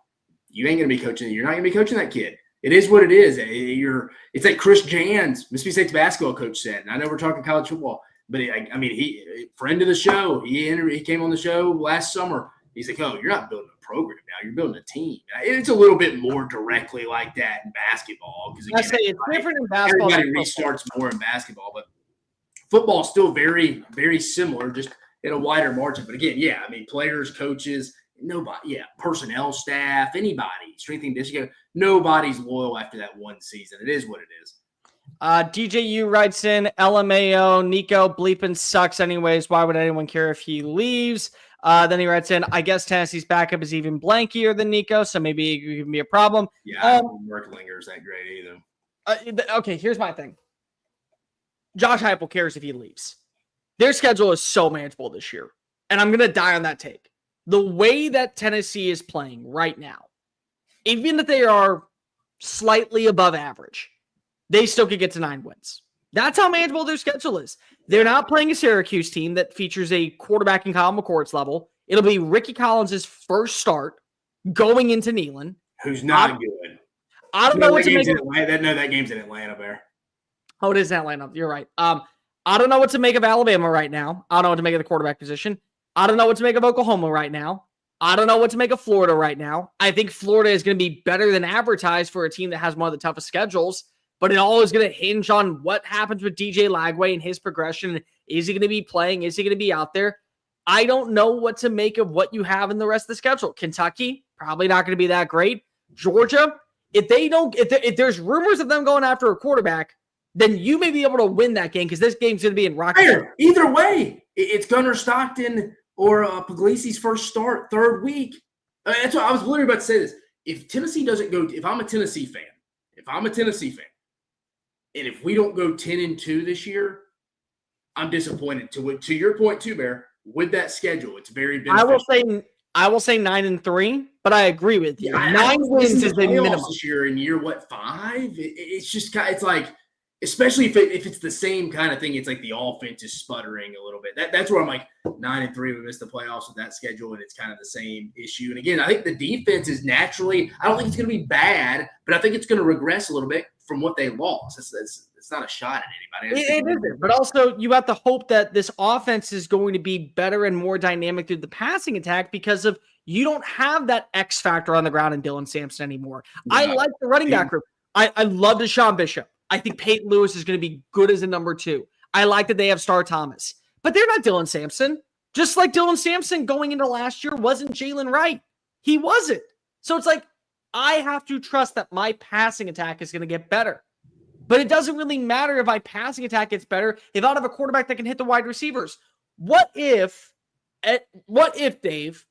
You ain't going to be coaching. You're not going to be coaching that kid. It is what it is. It's like Chris Jans, Mississippi State's basketball coach said. And I know we're talking college football. But he friend of the show. He came on the show last summer. He's like, "Oh, you're not building a program now. You're building a team." It's a little bit more directly like that in basketball because it's different in basketball. Everybody restarts more in basketball, but football is still very, very similar, just in a wider margin. But again, players, coaches, nobody, personnel staff, anybody, strength and conditioning, nobody's loyal after that one season. It is what it is. DJU writes in, LMAO, Nico bleeping sucks anyways. Why would anyone care if he leaves? Then he writes in, I guess Tennessee's backup is even blankier than Nico, so maybe it could be a problem. Yeah, I don't think Merklinger is that great either. Okay, here's my thing. Josh Heupel cares if he leaves. Their schedule is so manageable this year, and I'm going to die on that take. The way that Tennessee is playing right now, even if they are slightly above average, they still could get to 9 wins. That's how manageable their schedule is. They're not playing a Syracuse team that features a quarterback in Kyle McCord's level. It'll be Ricky Collins' first start going into Neyland. Who's not good. I don't know what to make of that game's in Atlanta, Bear. Oh, it is in Atlanta. You're right. I don't know what to make of Alabama right now. I don't know what to make of the quarterback position. I don't know what to make of Oklahoma right now. I don't know what to make of Florida right now. I think Florida is going to be better than advertised for a team that has one of the toughest schedules. But it all is going to hinge on what happens with DJ Lagway and his progression. Is he going to be playing? Is he going to be out there? I don't know what to make of what you have in the rest of the schedule. Kentucky, probably not going to be that great. Georgia, if there's rumors of them going after a quarterback, then you may be able to win that game because this game's going to be in Rocky. Either way, it's Gunnar Stockton or Puglisi's first start, third week. That's what I was literally about to say this. If Tennessee doesn't go, if I'm a Tennessee fan, and if we don't go 10-2 this year, I'm disappointed. To your point too, Bear, with that schedule, it's very beneficial. I will say 9-3, but I agree with you. 9 wins is the minimum this year in year 5? It's just it's like, especially if it's the same kind of thing. It's like the offense is sputtering a little bit. That's where I'm like 9-3. We missed the playoffs with that schedule, and it's kind of the same issue. And again, I think the defense is naturally. I don't think it's going to be bad, but I think it's going to regress a little bit from what they lost. It's not a shot at anybody. It isn't, but also you have to hope that this offense is going to be better and more dynamic through the passing attack because of you don't have that X factor on the ground in Dylan Sampson anymore. Yeah. I like the running back group. I love Deshaun Bishop. I think Peyton Lewis is going to be good as a number 2. I like that they have Star Thomas, but they're not Dylan Sampson. Just like Dylan Sampson going into last year wasn't Jalen Wright. He wasn't. So it's like, I have to trust that my passing attack is going to get better. But it doesn't really matter if my passing attack gets better if I don't have a quarterback that can hit the wide receivers. What if, Dave,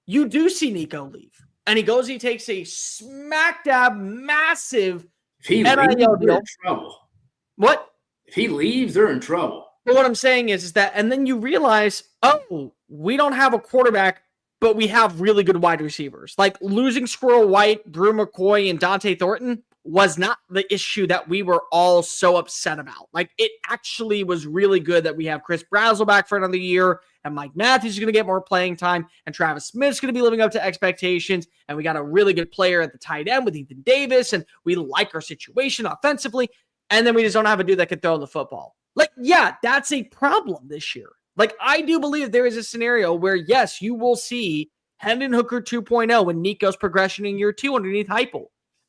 you do see Nico leave and he goes, he takes a smack dab massive NIL deal. Trouble. What? If he leaves, they're in trouble. But what I'm saying is that, and then you realize, oh, we don't have a quarterback, but we have really good wide receivers. Like losing Squirrel White, Drew McCoy, and Dante Thornton was not the issue that we were all so upset about. Like it actually was really good that we have Chris Brazzell back for another year, and Mike Matthews is going to get more playing time, and Travis Smith's going to be living up to expectations, and we got a really good player at the tight end with Ethan Davis, and we like our situation offensively, and then we just don't have a dude that can throw the football. Like, yeah, that's a problem this year. Like, I do believe there is a scenario where, yes, you will see Hendon Hooker 2.0 and Nico's progression in year 2 underneath Heupel.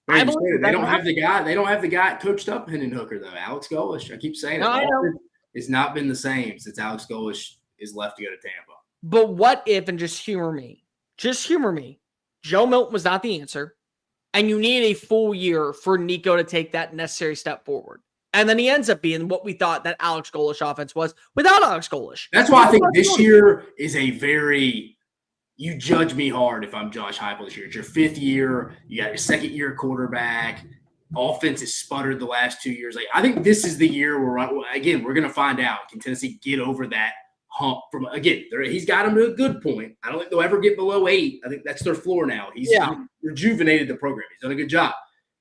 They don't have the guy. They don't have the guy coached up Hendon Hooker though. Alex Golesh. I keep saying it. It's not been the same since Alex Golesh is left to go to Tampa. But what if, and just humor me, Joe Milton was not the answer, and you need a full year for Nico to take that necessary step forward. And then he ends up being what we thought that Alex Golesh offense was without Alex Golesh. That's why I think this year is a very – you judge me hard if I'm Josh Heupel this year. It's your 5th year. You got your 2nd-year quarterback. Offense has sputtered the last 2 years. Like I think this is the year where, again, we're going to find out. Can Tennessee get over that hump? From again, he's got them to a good point. I don't think they'll ever get below 8. I think that's their floor now. He's rejuvenated the program. He's done a good job.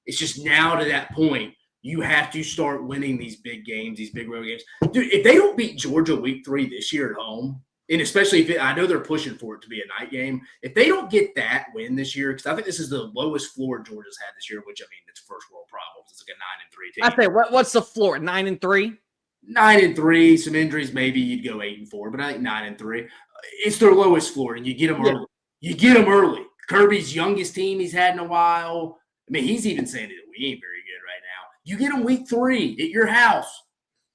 It's just now to that point. You have to start winning these big games, these big road games. Dude, if they don't beat Georgia week 3 this year at home, and especially if I know they're pushing for it to be a night game, if they don't get that win this year, because I think this is the lowest floor Georgia's had this year, which, I mean, it's first world problems. It's like a 9-3 team. I say, what's the floor? 9-3? 9-3. Some injuries, maybe you'd go 8-4, but I think 9-3. It's their lowest floor, and you get them early. You get them early. Kirby's youngest team he's had in a while. I mean, he's even saying that we ain't very good right now. You get them week 3 at your house.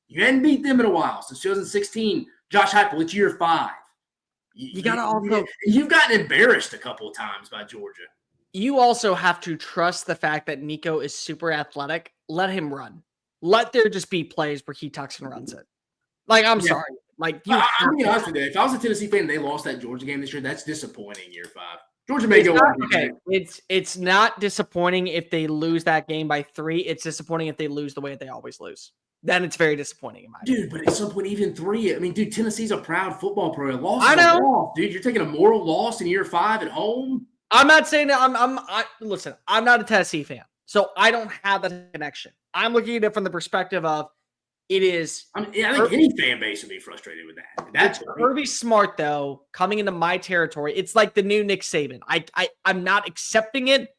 You hadn't beat them in a while since 2016. Josh Heupel, it's year 5. You got to also – you've gotten embarrassed a couple of times by Georgia. You also have to trust the fact that Nico is super athletic. Let him run. Let there just be plays where he tucks and runs it. Like, I'm sorry. Like, I'll be honest with you. If I was a Tennessee fan and they lost that Georgia game this year, that's disappointing year 5. Georgia may go on. Okay, it's not disappointing if they lose that game by 3. It's disappointing if they lose the way they always lose. Then it's very disappointing in my opinion. Dude, but at some point, even 3. I mean, dude, Tennessee's a proud football program. I know. Loss, dude. You're taking a moral loss in year 5 at home. I'm not saying that. Listen, I'm not a Tennessee fan, so I don't have that connection. I'm looking at it from the perspective of it is. I think any fan base would be frustrated with that. That's Kirby Smart, though, coming into my territory. It's like the new Nick Saban. I'm not accepting it.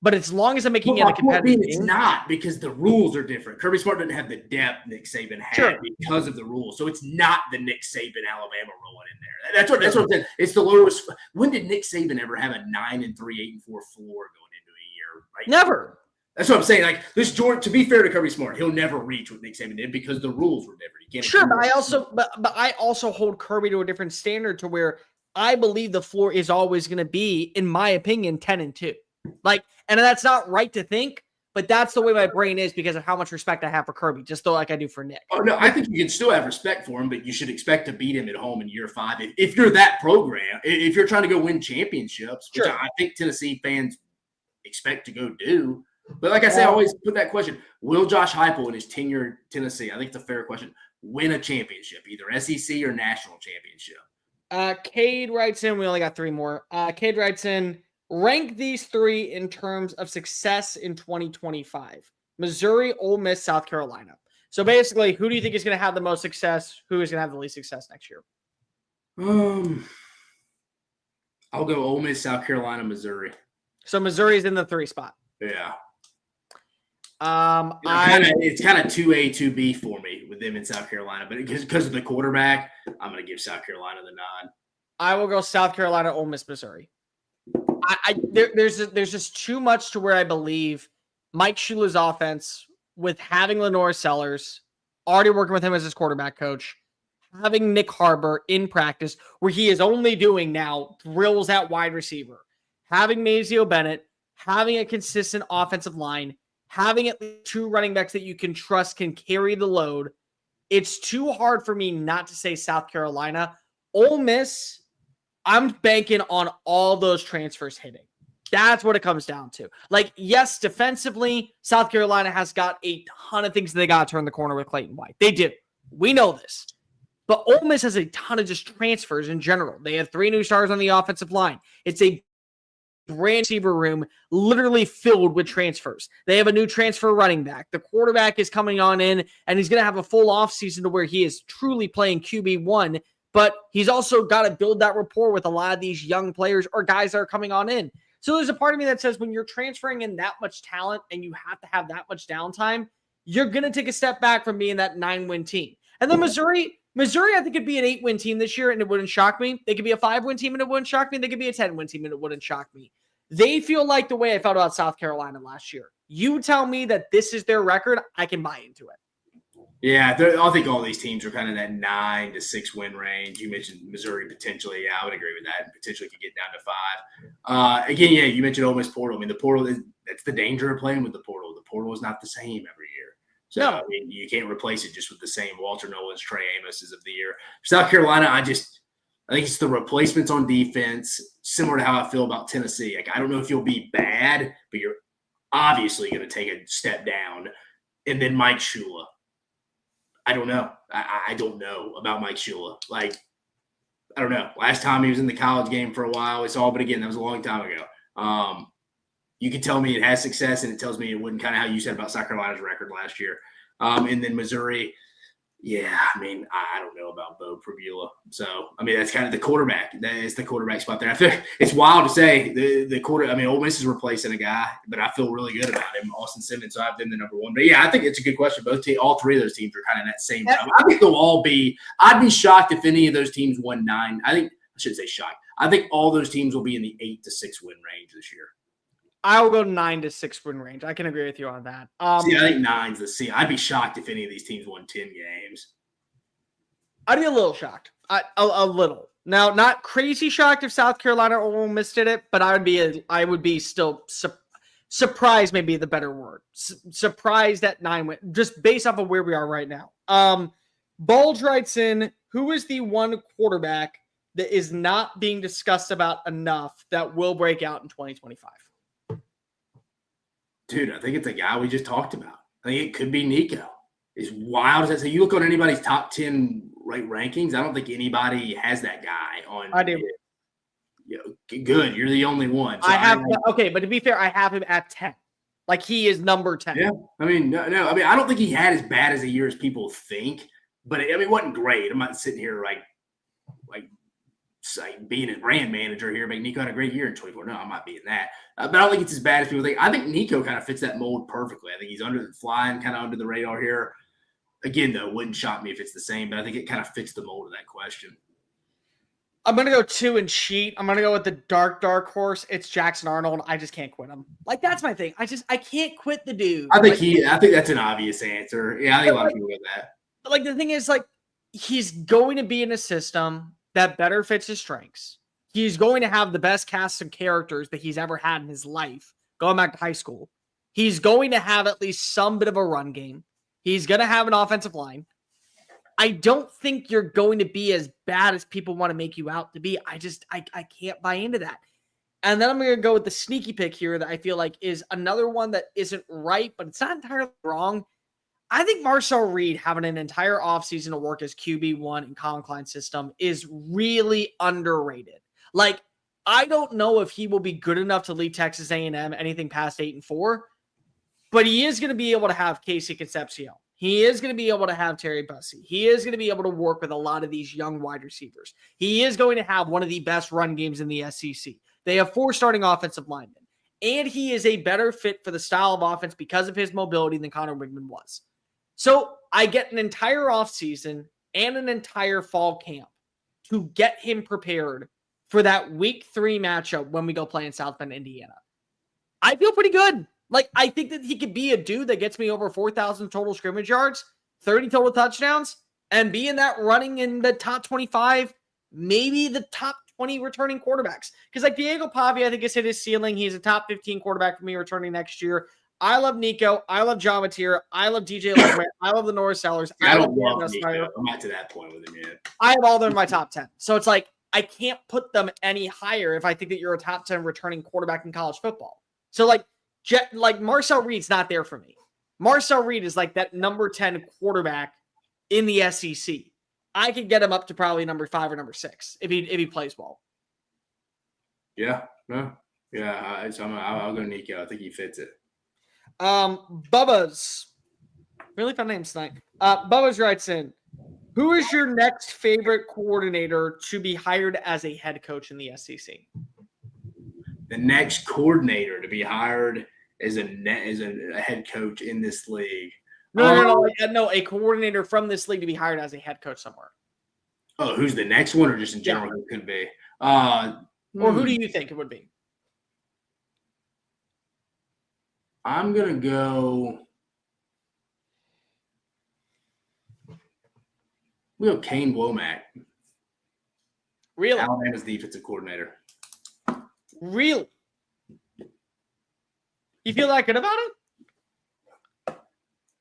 But as long as I'm making it a competitive game. It's not because the rules are different. Kirby Smart doesn't have the depth Nick Saban had because of the rules. So it's not the Nick Saban Alabama rolling in there. That's what I'm saying. It's the lowest. When did Nick Saban ever have a 9-3, 8-4 floor going into a year? Right? Never. That's what I'm saying. Like this, George. To be fair to Kirby Smart, he'll never reach what Nick Saban did because the rules were different. He can't but I also hold Kirby to a different standard to where I believe the floor is always going to be, in my opinion, 10-2. Like, and that's not right to think, but that's the way my brain is because of how much respect I have for Kirby, just though like I do for Nick. Oh, no, I think you can still have respect for him, but you should expect to beat him at home in year 5. If you're that program, if you're trying to go win championships, which I think Tennessee fans expect to go do. But like I say, I always put that question, will Josh Heupel in his tenure at Tennessee, I think it's a fair question, win a championship, either SEC or national championship? Cade writes in, we only got 3 more. Cade writes in, rank these 3 in terms of success in 2025. Missouri, Ole Miss, South Carolina. So basically, who do you think is going to have the most success? Who is going to have the least success next year? I'll go Ole Miss, South Carolina, Missouri. So Missouri's in the 3 spot. Yeah. It's kind of 2A, 2B for me with them in South Carolina, but because of the quarterback, I'm going to give South Carolina the nod. I will go South Carolina, Ole Miss, Missouri. There's just too much to where I believe Mike Shula's offense, with having Lenore Sellers, already working with him as his quarterback coach, having Nick Harbor in practice, where he is only doing now drills at wide receiver, having Mazio Bennett, having a consistent offensive line, having at least 2 running backs that you can trust can carry the load. It's too hard for me not to say South Carolina. Ole Miss, I'm banking on all those transfers hitting. That's what it comes down to. Like, yes, defensively, South Carolina has got a ton of things that they got to turn the corner with Clayton White. They do. We know this. But Ole Miss has a ton of just transfers in general. They have 3 new stars on the offensive line. It's a brand receiver room literally filled with transfers. They have a new transfer running back. The quarterback is coming on in, and he's going to have a full offseason to where he is truly playing QB1, but he's also got to build that rapport with a lot of these young players or guys that are coming on in. So there's a part of me that says when you're transferring in that much talent and you have to have that much downtime, you're going to take a step back from being that 9-win team. And then Missouri, I think could be an 8-win team this year, and it wouldn't shock me. They could be a 5-win team, and it wouldn't shock me. They could be a 10-win team, and it wouldn't shock me. They feel like the way I felt about South Carolina last year. You tell me that this is their record, I can buy into it. Yeah, I think all these teams are kind of that 9 to 6 win range. You mentioned Missouri potentially. Yeah, I would agree with that. Potentially could get down to 5. Again, yeah, you mentioned Ole Miss portal. I mean, the portal that's the danger of playing with the portal. The portal is not the same every year. So, no. I mean, you can't replace it just with the same Walter Nolans, Trey Amos's of the year. South Carolina, I think it's the replacements on defense, similar to how I feel about Tennessee. Like, I don't know if you'll be bad, but you're obviously going to take a step down. And then Mike Shula. I don't know. I don't know about Mike Shula. Like, I don't know. Last time he was in the college game for a while, we saw, but again, that was a long time ago. You can tell me it has success, and it tells me it wouldn't, kind of how you said about South Carolina's record last year. And then Missouri, yeah, I mean, I don't know about Bo Prabula. So, I mean, that's kind of the quarterback. That is the quarterback spot there. I feel it's wild to say the quarter. I mean, Ole Miss is replacing a guy, but I feel really good about him, Austin Simmons. So I have them the number 1. But yeah, I think it's a good question. All 3 of those teams are kind of in that same zone. I think they'll all be. I'd be shocked if any of those teams won 9. I shouldn't say shocked. I think all those teams will be in the 8 to 6 win range this year. I will go 9 to 6 win range. I can agree with you on that. See, I think 9's the C. I'd be shocked if any of these teams won 10 games. I'd be a little shocked. A little. Now, not crazy shocked if South Carolina or Ole Miss did it, but I would be still surprised, maybe the better word. Surprised at 9 win, just based off of where we are right now. Bulge writes in, who is the one quarterback that is not being discussed about enough that will break out in 2025? Dude, I think it's a guy we just talked about. I think it could be Nico. As wild as that. So you look on anybody's top 10 rankings, I don't think anybody has that guy on. I do. Good. You're the only one. So okay, but to be fair, I have him at 10. Like, he is number 10. Yeah. I mean, no. I mean, I don't think he had as bad as a year as people think, but it wasn't great. I'm not sitting here like being his brand manager here, make Nico had a great year in 24. No, I'm not being that. But I don't think it's as bad as people think. I think Nico kind of fits that mold perfectly. I think he's flying kind of under the radar here. Again, though, wouldn't shock me if it's the same, but I think it kind of fits the mold of that question. I'm going to go 2 and cheat. I'm going to go with the dark horse. It's Jackson Arnold. I just can't quit him. Like, that's my thing. I can't quit the dude. I think that's an obvious answer. Yeah, I think a lot of people get that. Like, the thing is, like, he's going to be in a system that better fits his strengths. He's going to have the best cast of characters that he's ever had in his life, going back to high school. He's going to have at least some bit of a run game. He's going to have an offensive line. I don't think you're going to be as bad as people want to make you out to be. I can't buy into that. And then I'm going to go with the sneaky pick here that I feel like is another one that isn't right, but it's not entirely wrong. I think Marcel Reed having an entire offseason to work as QB1 in Colin Klein's system is really underrated. Like, I don't know if he will be good enough to lead Texas A&M anything past 8-4, but he is going to be able to have Casey Concepcion. He is going to be able to have Terry Bussey. He is going to be able to work with a lot of these young wide receivers. He is going to have one of the best run games in the SEC. They have 4 starting offensive linemen, and he is a better fit for the style of offense because of his mobility than Connor Wigman was. So I get an entire offseason and an entire fall camp to get him prepared for that week 3 matchup when we go play in South Bend, Indiana. I feel pretty good. Like, I think that he could be a dude that gets me over 4,000 total scrimmage yards, 30 total touchdowns, and be in that running in the top 25, maybe the top 20 returning quarterbacks. Because like Diego Pavia, I think has hit his ceiling. He's a top 15 quarterback for me returning next year. I love Nico. I love John Mateer. I love DJ Longman. I love the Norris Sellers. I don't love Nico. I'm not to that point with him yet. I have all of them in my top 10. So it's like, I can't put them any higher if I think that you're a top 10 returning quarterback in college football. So like Marcel Reed's not there for me. Marcel Reed is like that number 10 quarterback in the SEC. I could get him up to probably number 5 or number 6 if he plays well. Yeah, no, yeah. I'll go Nico. I think he fits it. Bubba's really fun names tonight. Bubba's writes in, who is your next favorite coordinator to be hired as a head coach in the SEC? The next coordinator to be hired as a head coach in this league. No, a coordinator from this league to be hired as a head coach somewhere. Oh, who's the next one, or just in general who could be? Or who do you think it would be? I'm gonna go. We'll go Kane Womack. Really? Alabama's defensive coordinator. Really? You feel that good about it?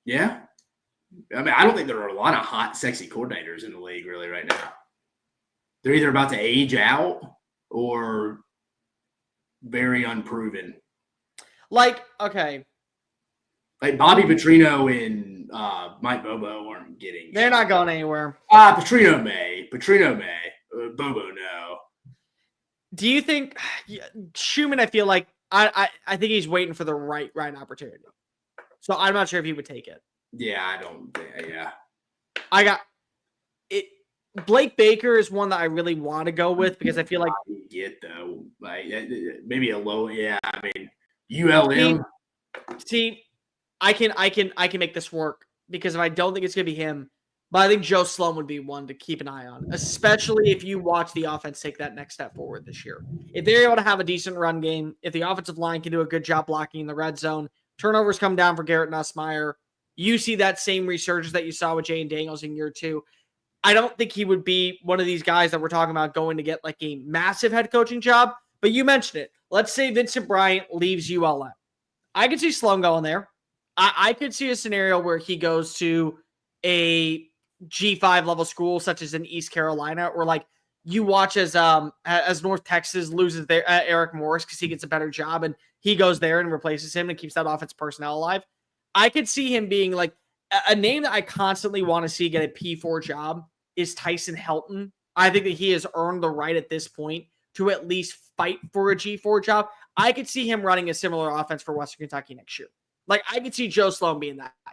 Yeah. I mean, I don't think there are a lot of hot, sexy coordinators in the league really right now. They're either about to age out or very unproven. Like, okay. Like Bobby Petrino and Mike Bobo aren't getting. They're not going anywhere. Petrino may. Bobo, no. Do you think Shumate, I feel like, I think he's waiting for the right opportunity. So I'm not sure if he would take it. Yeah, I don't. Yeah. I got it. Blake Baker is one that I really want to go with because I feel like though, like maybe a low. Yeah, I mean ULM. See, I can make this work because if I don't think it's gonna be him, but I think Joe Sloan would be one to keep an eye on, especially if you watch the offense take that next step forward this year. If they're able to have a decent run game, if the offensive line can do a good job blocking in the red zone, turnovers come down for Garrett Nussmeier. You see that same resurgence that you saw with Jane Daniels in year 2. I don't think he would be one of these guys that we're talking about going to get like a massive head coaching job, but you mentioned it. Let's say Vincent Bryant leaves ULM. I could see Sloan going there. I could see a scenario where he goes to a G5 level school, such as in East Carolina, or like you watch as North Texas loses their Eric Morris because he gets a better job and he goes there and replaces him and keeps that offense personnel alive. I could see him being like a name that I constantly want to see get a P4 job is Tyson Helton. I think that he has earned the right at this point to at least fight for a G4 job. I could see him running a similar offense for Western Kentucky next year. Like, I could see Joe Sloan being that guy.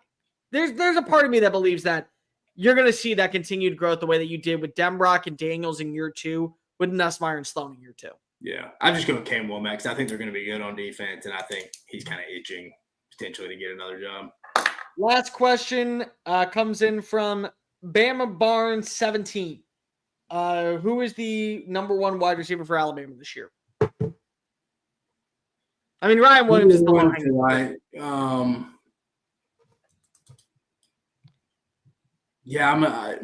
There's a part of me that believes that you're going to see that continued growth the way that you did with Denbrock and Daniels in year 2, with Nussmeier and Sloan in year 2. Yeah, I'm just going Cam Womack because I think they're going to be good on defense, and I think he's kind of itching potentially to get another job. Last question comes in from Bama Barnes 17. Who is the number 1 wide receiver for Alabama this year? I mean, Ryan Williams is the one. Yeah,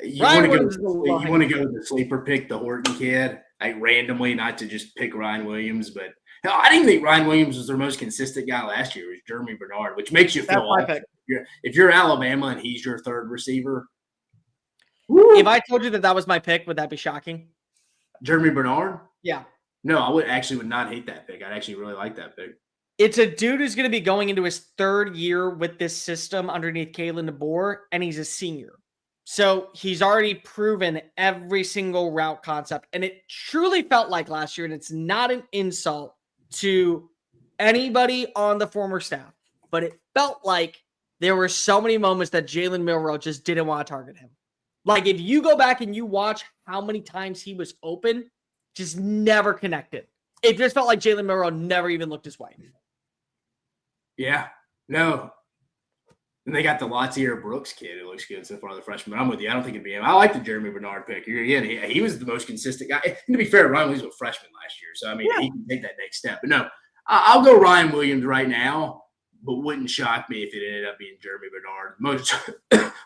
you want to go with the sleeper pick, the Horton kid, like randomly, not to just pick Ryan Williams, but Hell, I didn't think Ryan Williams was their most consistent guy last year. It was Jeremy Bernard, which makes you feel That's my awful. pick. If you're Alabama and he's your third receiver. If I told you that was my pick, would that be shocking? Jeremy Bernard? Yeah. No, I would not hate that pick. I'd actually really like that pick. It's a dude who's going to be going into his third year with this system underneath Kalen DeBoer, and he's a senior. So he's already proven every single route concept. And it truly felt like last year, and it's not an insult to anybody on the former staff, but it felt like there were so many moments that Jalen Milroe just didn't want to target him. Like, if you go back and you watch how many times he was open, just never connected. It just felt like Jalen Milroe never even looked his way. Yeah. No. And they got the Latier Brooks kid who looks good so far, the freshman. I'm with you. I don't think it'd be him. I like the Jeremy Bernard pick. Again, he was the most consistent guy. And to be fair, Ryan Williams was a freshman last year. So, I mean, he can take that next step. But no, I'll go Ryan Williams right now, but wouldn't shock me if it ended up being Jeremy Bernard.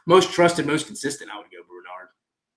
Most trusted, most consistent, I would go Bernard.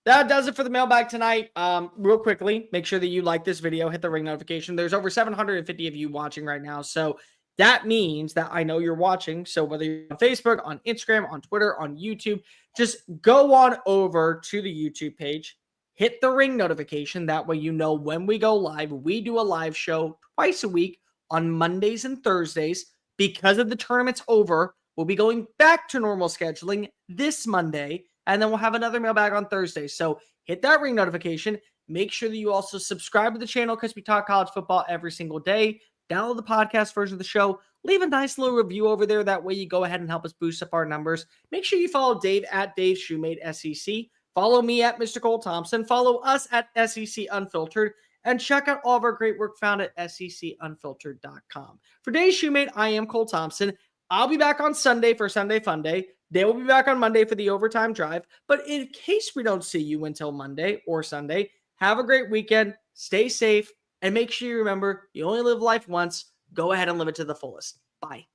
That does it for the mailbag tonight. Real quickly, make sure that you like this video, hit the ring notification. There's over 750 of you watching right now. So that means that I know you're watching. So whether you're on Facebook, on Instagram, on Twitter, on YouTube, just go on over to the YouTube page, hit the ring notification. That way you know when we go live. We do a live show twice a week on Mondays and Thursdays. Because of the tournament's over, we'll be going back to normal scheduling this Monday, and then we'll have another mailbag on Thursday. So hit that ring notification. Make sure that you also subscribe to the channel because we talk college football every single day. Download the podcast version of the show. Leave a nice little review over there. That way you go ahead and help us boost up our numbers. Make sure you follow Dave at Dave Shumate SEC. Follow me at Mr. Cole Thompson. Follow us at SEC Unfiltered. And check out all of our great work found at secunfiltered.com. For Dave Shumate, I am Cole Thompson. I'll be back on Sunday for Sunday Fun Day. They will be back on Monday for the overtime drive. But in case we don't see you until Monday or Sunday, have a great weekend. Stay safe. And make sure you remember, you only live life once. Go ahead and live it to the fullest. Bye.